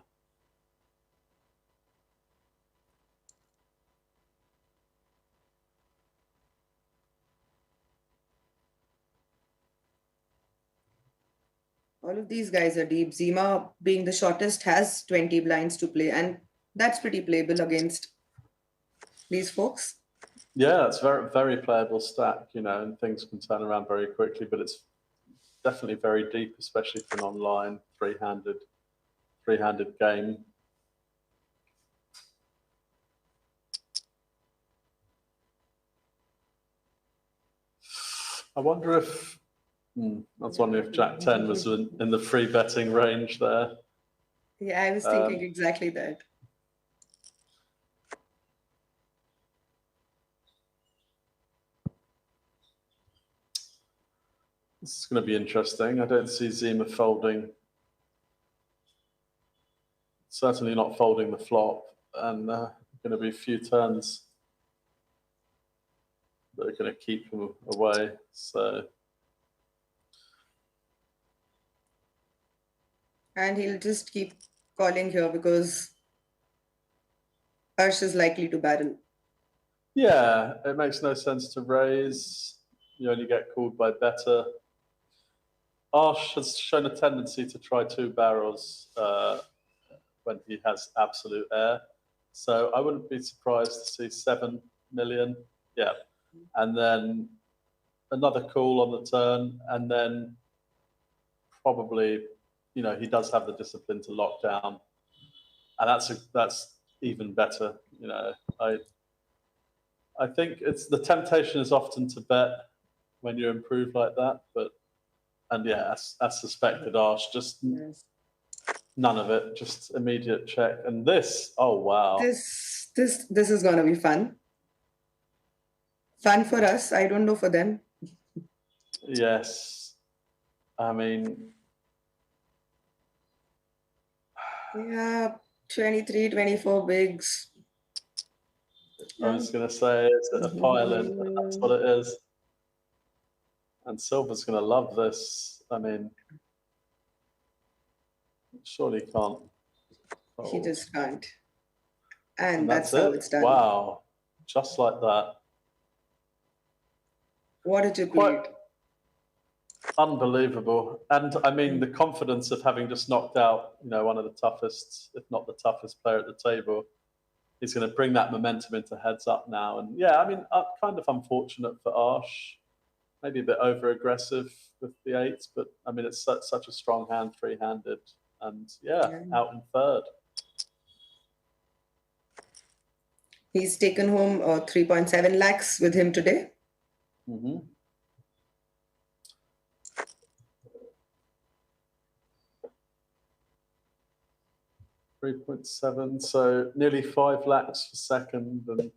All of these guys are deep. Zima, being the shortest, has 20 blinds to play, and that's pretty playable against these folks. Yeah, it's very, very playable stack, you know, and things can turn around very quickly, but it's definitely very deep, especially for an online three-handed game. I wonder if I was wondering if Jack 10 was in the free betting range there. Yeah, I was thinking exactly that. This is going to be interesting. I don't see Zima folding. Certainly not folding the flop, and going to be a few turns that are going to keep him away. So, and he'll just keep calling here because Arsh is likely to barrel. yeah, it makes no sense to raise. You only get called by better. Arsh has shown a tendency to try two barrels when he has absolute air. So I wouldn't be surprised to see 7 million. Yeah. And then another call on the turn. And then probably, you know, he does have the discipline to lock down. And that's even better. You know, I think it's the temptation is often to bet when you improve like that. And yeah, as suspected, Arsh, just none of it, just immediate check. And this, oh wow. This is gonna be fun. Fun for us. I don't know for them. Yes. I mean, yeah, 23, 24 bigs. I was going to say it's a pile-in, but that's what it is. And Silver's going to love this. I mean, surely can't. He just can't. And that's how it's done. Wow. Just like that. What a tribute. Unbelievable. And I mean, the confidence of having just knocked out, you know, one of the toughest, if not the toughest player at the table. He's going to bring that momentum into heads up now. And yeah, I mean, kind of unfortunate for Arsh. Maybe a bit over-aggressive with the eights, but I mean, it's such a strong hand, three-handed. And yeah, out in third. He's taken home 3.7 lakhs with him today. 3.7, so nearly 5 lakhs for second and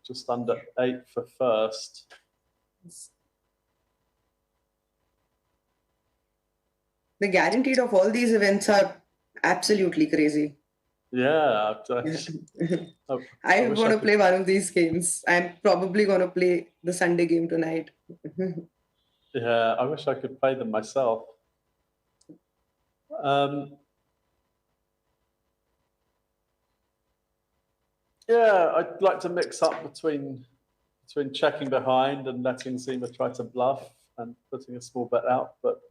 just under 8 for first. The guaranteed of all these events are absolutely crazy. Yeah. I want to play one of these games. I'm probably going to play the Sunday game tonight. Yeah, I wish I could play them myself. Yeah, I'd like to mix up between checking behind and letting Zima try to bluff and putting a small bet out, but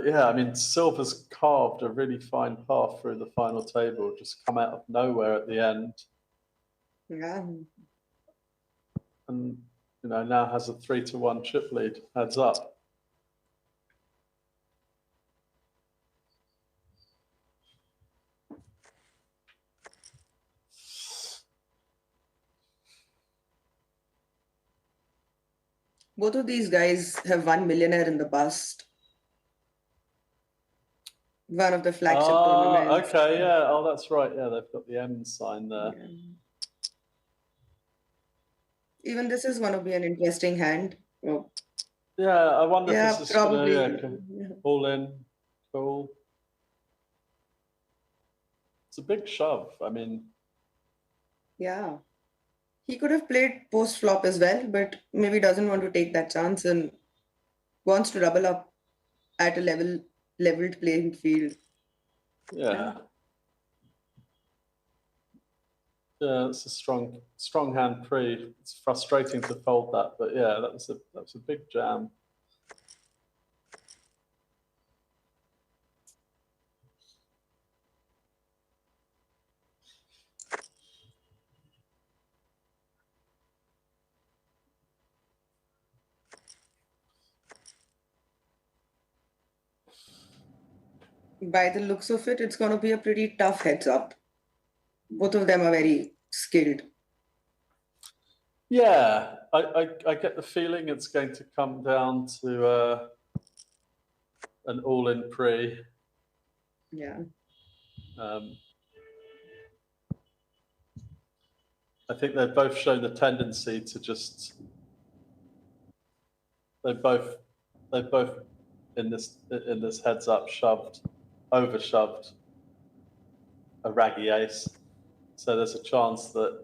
yeah, I mean, Silver's carved a really fine path through the final table, just come out of nowhere at the end. Yeah. And, you know, now has a 3-1 chip lead, heads up. Both of these guys have won millionaire in the past. One of the flagship tournaments. Okay, yeah. Oh, that's right. Yeah, they've got the M sign there. Yeah. Even this is going to be an interesting hand. Oh. Yeah, I wonder Yeah, if this is probably. gonna all in. Cool. It's a big shove. I mean, yeah. He could have played post flop as well, but maybe doesn't want to take that chance and wants to double up at a leveled playing field. yeah. Yeah, it's a strong hand pre. It's frustrating to fold that, but yeah, that was a big jam. By the looks of it, it's going to be a pretty tough heads up. Both of them are very skilled. Yeah, I get the feeling it's going to come down to an all-in pre. Yeah. I think they've both shown the tendency to just. They've both in this heads up over shoved a raggy ace. So there's a chance that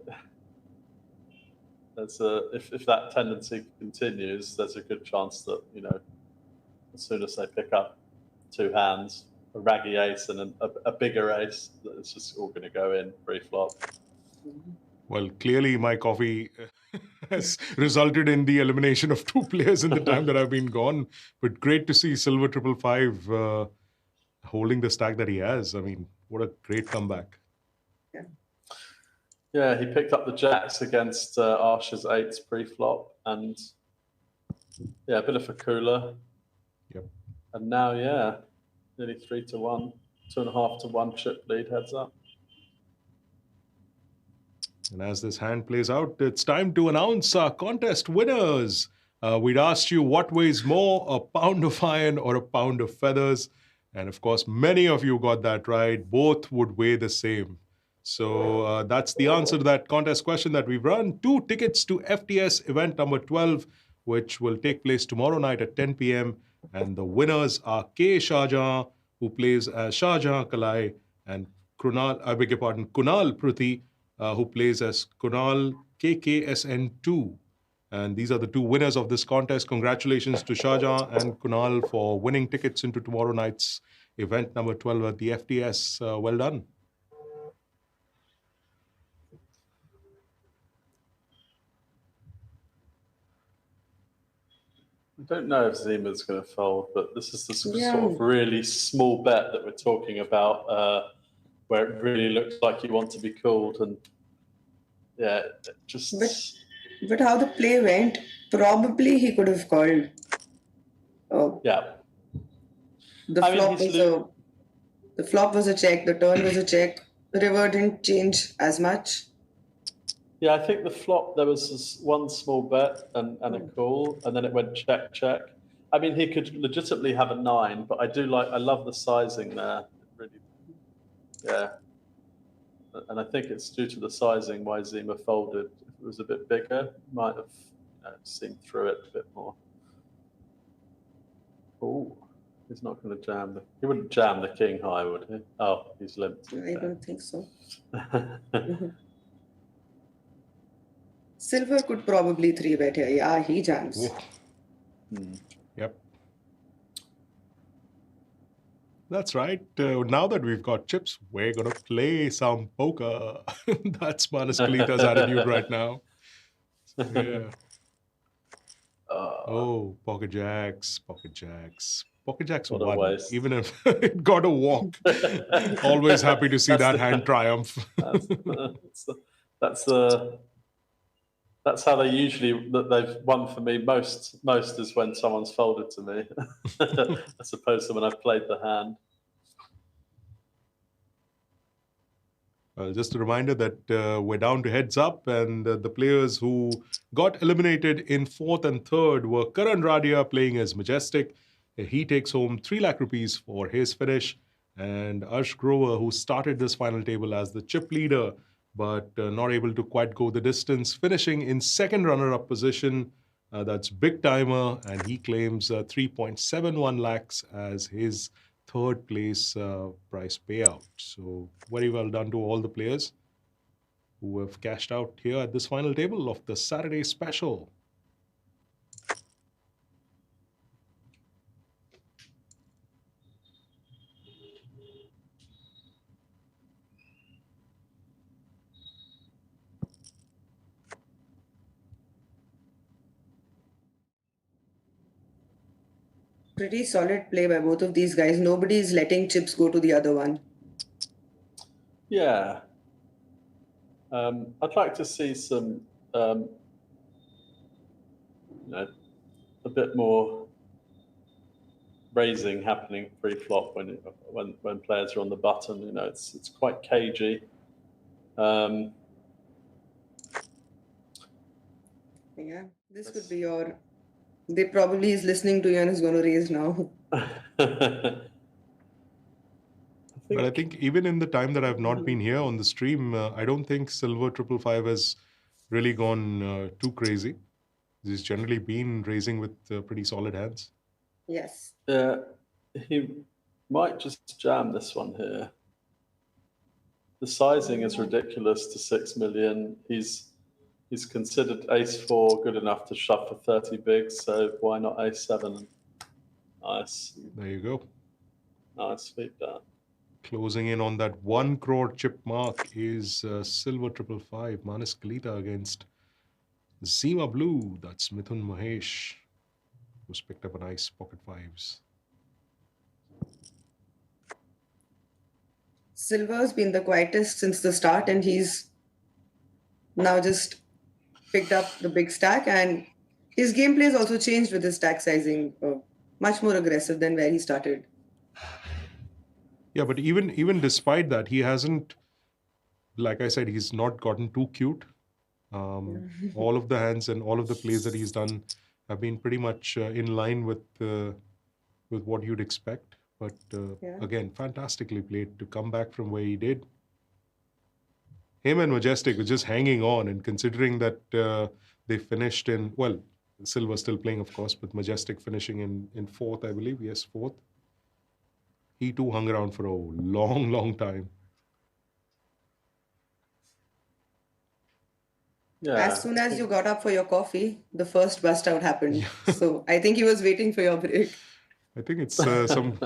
if that tendency continues, there's a good chance that, you know, as soon as they pick up two hands, a raggy ace and a bigger ace, that it's just all going to go in pre-flop. Well, clearly my coffee has resulted in the elimination of two players in the time that I've been gone. But great to see Silver 555 holding the stack that he has. I mean, what a great comeback. Yeah, he picked up the jacks against Arsh's eights pre-flop, and yeah, a bit of a cooler. Yep. And now, yeah, nearly 3-1, 2.5-1 chip lead heads up. And as this hand plays out, it's time to announce our contest winners. We'd asked you what weighs more, a pound of iron or a pound of feathers. And of course, many of you got that right. Both would weigh the same. So that's the answer to that contest question that we've run. 2 tickets to FTS event number 12, which will take place tomorrow night at 10 p.m. And the winners are K. Shahjahan, who plays as Shahjahan Kalai, and Kunal Pruthi, who plays as Kunal KKSN2. And these are the two winners of this contest. Congratulations to Shahjahan and Kunal for winning tickets into tomorrow night's event number 12 at the FTS. Well done. I don't know if Zima's going to fold, but this is the sort of really small bet that we're talking about, where it really looks like you want to be called, and yeah, just. But how the play went, probably he could have called. Yeah. The flop was a check. The turn was a check. The river didn't change as much. Yeah, I think the flop, there was this one small bet and a call, and then it went check, check. I mean, he could legitimately have a 9, but I love the sizing there. Really, yeah. And I think it's due to the sizing why Zima folded. If it was a bit bigger, might have seen through it a bit more. Oh, he's not going to jam. He wouldn't jam the king high, would he? Oh, he's limped. I don't think so. Silver could probably 3-bet here. Yeah, he jams. Yep. That's right. Now that we've got chips, we're going to play some poker. That's Manas Kalita's attitude right now. So, yeah. Oh, pocket jacks, pocket jacks. Pocket jacks What a won, waste. even if it got a walk. Always happy to see that hand triumph. That's how they usually that they've won for me. Most is when someone's folded to me, as opposed to when I've played the hand. Just a reminder that we're down to heads up, and the players who got eliminated in fourth and third were Karan Radia playing as Majestic. He takes home 3 lakh rupees for his finish, and Arsh Grover, who started this final table as the chip leader, but not able to quite go the distance, finishing in second runner-up position. That's BigGTymeR, and he claims 3.71 lakhs as his third place prize payout. So very well done to all the players who have cashed out here at this final table of the Saturday Special. Pretty solid play by both of these guys. Nobody is letting chips go to the other one. Yeah. I'd like to see some, a bit more raising happening pre-flop when players are on the button. It's quite cagey. Yeah, this could be your. They probably is listening to you and is going to raise now. But I think even in the time that I've not been here on the stream, I don't think Silver 555 has really gone too crazy. He's generally been raising with pretty solid hands. Yes. Yeah, he might just jam this one here. The sizing is ridiculous to 6 million. He's considered ace-4 good enough to shove for 30 bigs, so why not ace-7? Nice. There you go. Nice feed down. Closing in on that 1 crore chip mark is Silver 555, Manas Kalita against Zima Blue. That's Mithun Mahesh, who's picked up a nice pocket fives. Silver's been the quietest since the start, and he's now just picked up the big stack, and his gameplay has also changed with his stack sizing, much more aggressive than where he started. Yeah, but even despite that, he hasn't, like I said, he's not gotten too cute. All of the hands and all of the plays that he's done have been pretty much in line with what you'd expect. But again, fantastically played to come back from where he did. Him and Majestic were just hanging on, and considering that they finished in, well, Silver still playing, of course, but Majestic finishing in fourth, I believe. Yes, fourth. He too hung around for a long, long time. Yeah. As soon as you got up for your coffee, the first bust out happened. So I think he was waiting for your break. I think it's some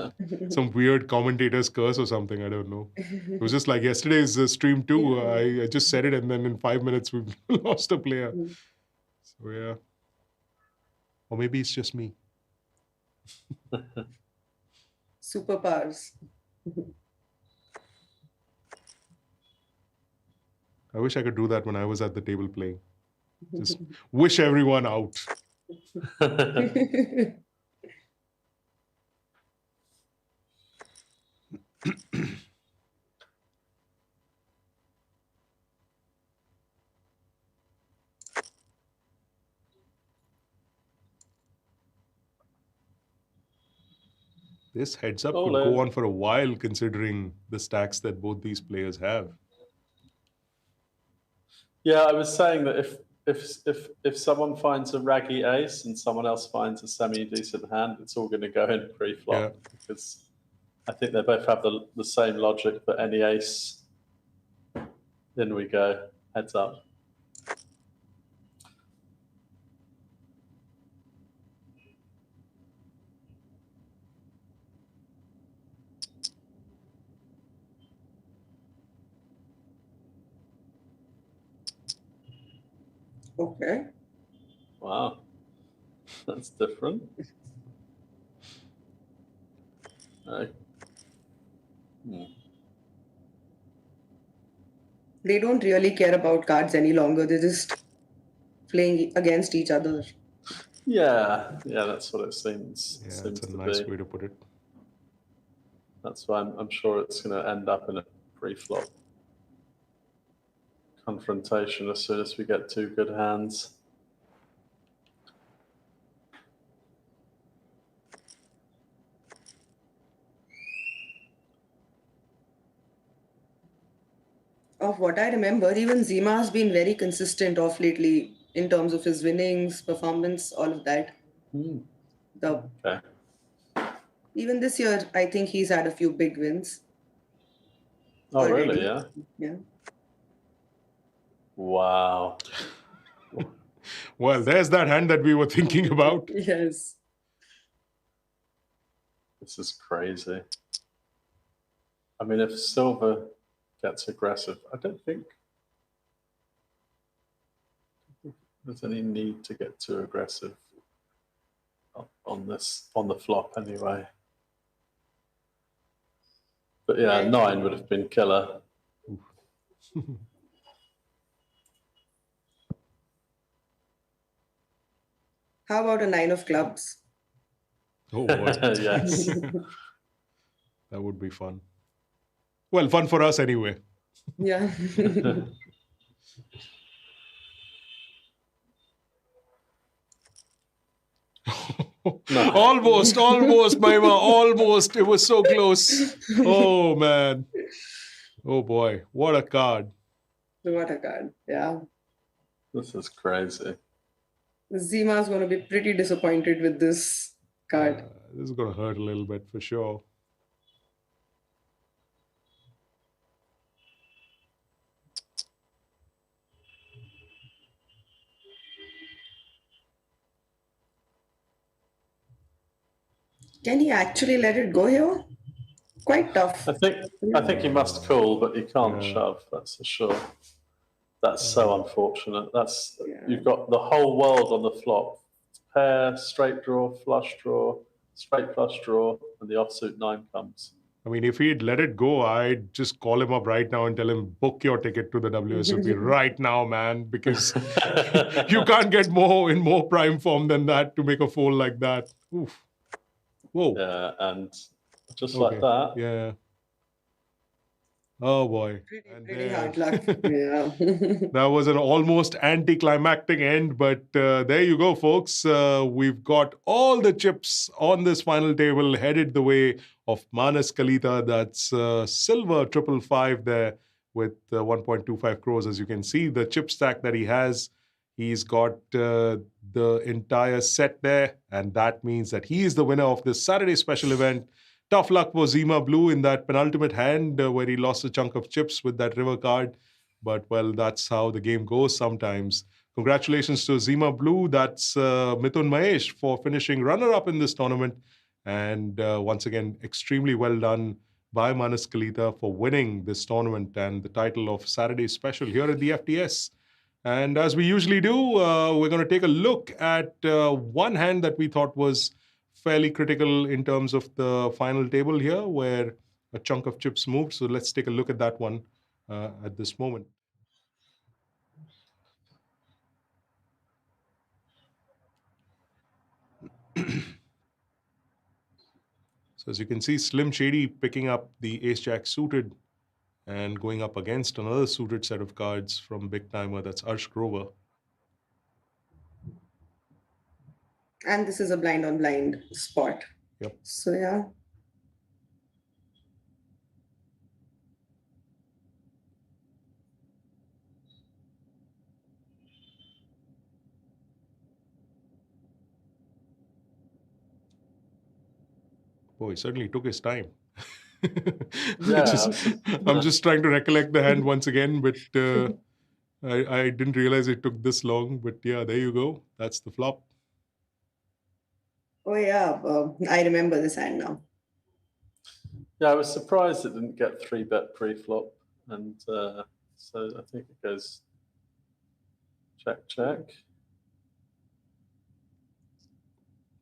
weird commentator's curse or something. I don't know. It was just like yesterday's stream too. I just said it, and then in 5 minutes we've lost a player. So yeah. Or maybe it's just me. Superpowers. I wish I could do that when I was at the table playing. Just wish everyone out. This heads up could go on for a while, considering the stacks that both these players have. Yeah, I was saying that if someone finds a raggy ace and someone else finds a semi-decent hand, it's all going to go in pre-flop, because I think they both have the same logic for any ace. In we go, heads up. Okay. Wow. That's different. Uh, They don't really care about cards any longer. They're just playing against each other. yeah, that's what it seems Yeah, it's a to nice be. way to put it. That's why I'm sure it's going to end up in a pre-flop confrontation as soon as we get two good hands. Of what I remember, even Zima has been very consistent of lately in terms of his winnings, performance, all of that. The Okay. Even this year, I think he's had a few big wins Oh, already. really? Yeah. Yeah. Wow. Well, there's that hand that we were thinking about. Yes. This is crazy. I mean, if silver gets aggressive, I don't think there's any need to get too aggressive on the flop anyway. But yeah, Right. 9 would have been killer. How about a 9 of clubs? Oh boy. Yes. That would be fun. Well, fun for us anyway. Yeah. Almost, Maima, almost. It was so close. Oh man. Oh boy, what a card. What a card. Yeah. This is crazy. Zima's going to be pretty disappointed with this card. This is going to hurt a little bit for sure. Can he actually let it go here? Quite tough. I think he must call, but he can't shove. That's for sure. That's so unfortunate. You've got the whole world on the flop: pair, straight draw, flush draw, straight flush draw, and the offsuit 9 comes. I mean, if he'd let it go, I'd just call him up right now and tell him, book your ticket to the WSOP right now, man, because you can't get more prime form than that to make a fold like that. Oof. Whoa. Yeah, and just like that. Yeah. Oh boy. Pretty hard luck. Yeah. That was an almost anticlimactic end, but there you go, folks. We've got all the chips on this final table headed the way of Manas Kalita. That's silver 555 there with 1.25 crores. As you can see, the chip stack that he has, he's got the entire set there, and that means that he is the winner of this Saturday special event. Tough luck for Zima Blue in that penultimate hand where he lost a chunk of chips with that river card. But, well, that's how the game goes sometimes. Congratulations to Zima Blue. That's Mithun Mahesh for finishing runner-up in this tournament. And once again, extremely well done by Manas Kalita for winning this tournament and the title of Saturday Special here at the FTS. And as we usually do, we're going to take a look at one hand that we thought was fairly critical in terms of the final table here, where a chunk of chips moved. So let's take a look at that one at this moment. So as you can see, Slim Shady picking up the Ace-Jack suited and going up against another suited set of cards from BigGTymeR. That's Arsh Grover. And this is a blind on blind spot. Yep. So, yeah. Boy, he certainly took his time. Yeah, I'm just trying to recollect the hand once again, but I didn't realize it took this long. But yeah, there you go. That's the flop. Oh, yeah. I remember this hand now. Yeah, I was surprised it didn't get 3-bet pre-flop. And so I think it goes check.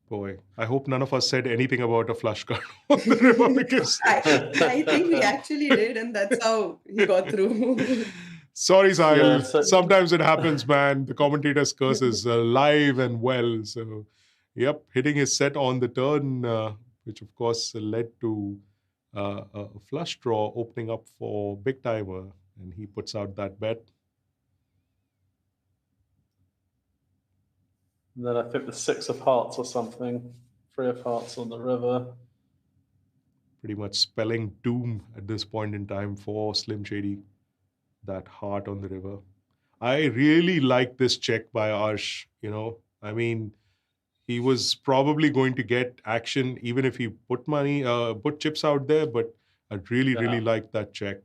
Boy, I hope none of us said anything about a flush card on the river because I think we actually did, and that's how he got through. sorry, Sahil. Yeah, so- Sometimes it happens, man. The commentator's curse is live and well. So, yep, hitting his set on the turn, which of course led to a flush draw opening up for BigGTymeR, and he puts out that bet. And then I think the 6 of hearts or something, 3 of hearts on the river. Pretty much spelling doom at this point in time for Slim Shady. That heart on the river. I really like this check by Arsh. I mean, he was probably going to get action even if he put chips out there, but I really like that check.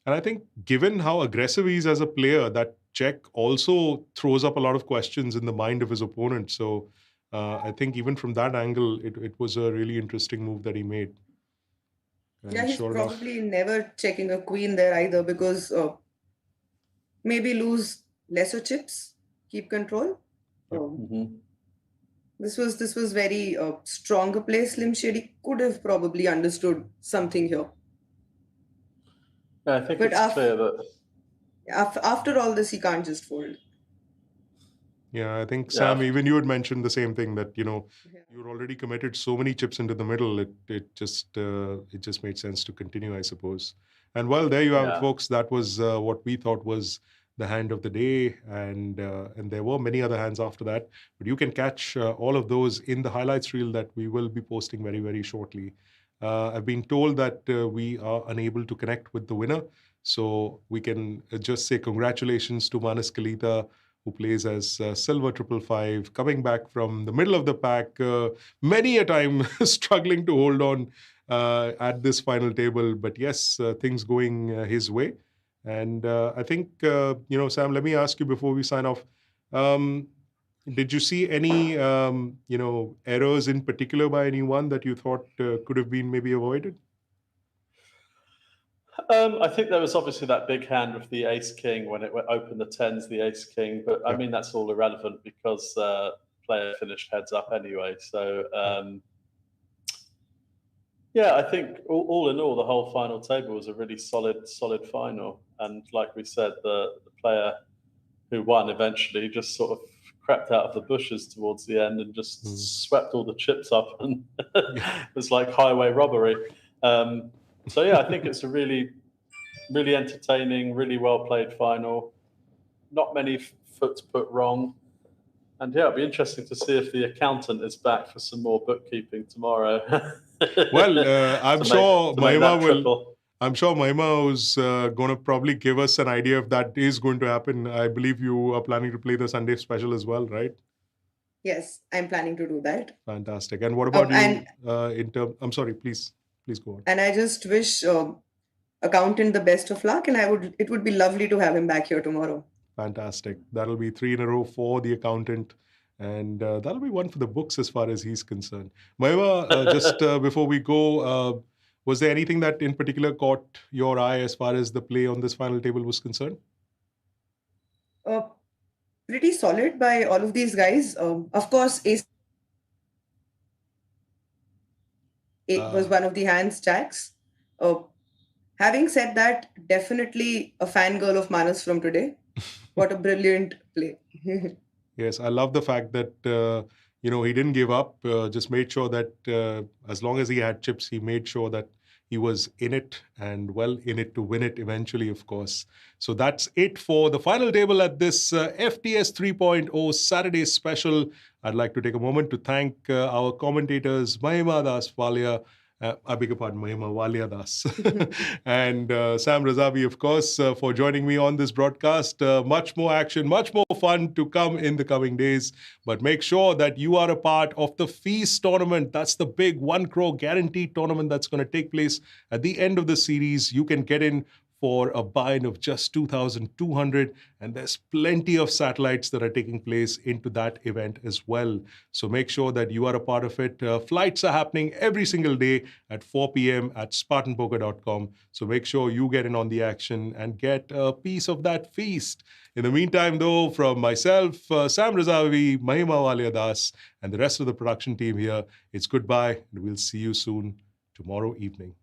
And I think given how aggressive he is as a player, that check also throws up a lot of questions in the mind of his opponent. So I think even from that angle, it was a really interesting move that he made. And Yeah, he's sure enough, probably never checking a queen there either because maybe lose lesser chips, keep control. Yep. This was very stronger play. Slim Shady could have probably understood something here. Yeah, I think But it's clear that after all this, he can't just fold. yeah, I think Sam, even you had mentioned the same thing that you're already committed so many chips into the middle. It just made sense to continue, I suppose. And well, there you have it, folks. That was what we thought was the hand of the day, and there were many other hands after that. But you can catch all of those in the highlights reel that we will be posting very, very shortly. I've been told that we are unable to connect with the winner, so we can just say congratulations to Manas Kalita, who plays as Silver 555, coming back from the middle of the pack, many a time struggling to hold on at this final table. But yes, things going his way. And I think, Sam, let me ask you before we sign off, did you see any, errors in particular by anyone that you thought could have been maybe avoided? I think there was obviously that big hand with the ace king when it opened the tens, the ace king. But I mean, that's all irrelevant because player finished heads up anyway. So yeah, I think all in all, the whole final table was a really solid final. And like we said, the player who won eventually just sort of crept out of the bushes towards the end and just swept all the chips up, and it was like highway robbery. So yeah, I think it's a really entertaining, really well played final. Not many foots put wrong. And yeah, it'll be interesting to see if the accountant is back for some more bookkeeping tomorrow. Well, I'm sure Mahima is going to probably give us an idea if that is going to happen. I believe you are planning to play the Sunday special as well, right? Yes, I'm planning to do that. Fantastic. And what about you? I'm sorry, please go on. And I just wish accountant the best of luck, and it would be lovely to have him back here tomorrow. Fantastic. That'll be 3 in a row for the accountant, and that'll be one for the books as far as he's concerned. Mahima, just before we go, was there anything that in particular caught your eye as far as the play on this final table was concerned? Pretty solid by all of these guys. Of course, ace was one of the hands, jacks. Having said that, definitely a fangirl of Manas from today. What a brilliant play. Yes, I love the fact that, he didn't give up, just made sure that as long as he had chips, he made sure that he was in it and well in it to win it eventually, of course. So that's it for the final table at this FTS 3.0 Saturday Special. I'd like to take a moment to thank our commentators, Mahima Das Walia, I beg your pardon, Mahima Walia Das, and Sam Razavi, of course, for joining me on this broadcast. Much more action, much more fun to come in the coming days. But make sure that you are a part of the Feast tournament. That's the big 1 crore guaranteed tournament that's going to take place at the end of the series. You can get in for a buy-in of just 2,200, and there's plenty of satellites that are taking place into that event as well. So make sure that you are a part of it. Flights are happening every single day at 4 p.m. at spartanpoker.com. So make sure you get in on the action and get a piece of that feast. In the meantime, though, from myself, Sam Razavi, Mahima Walia Das, and the rest of the production team here, it's goodbye, and we'll see you soon tomorrow evening.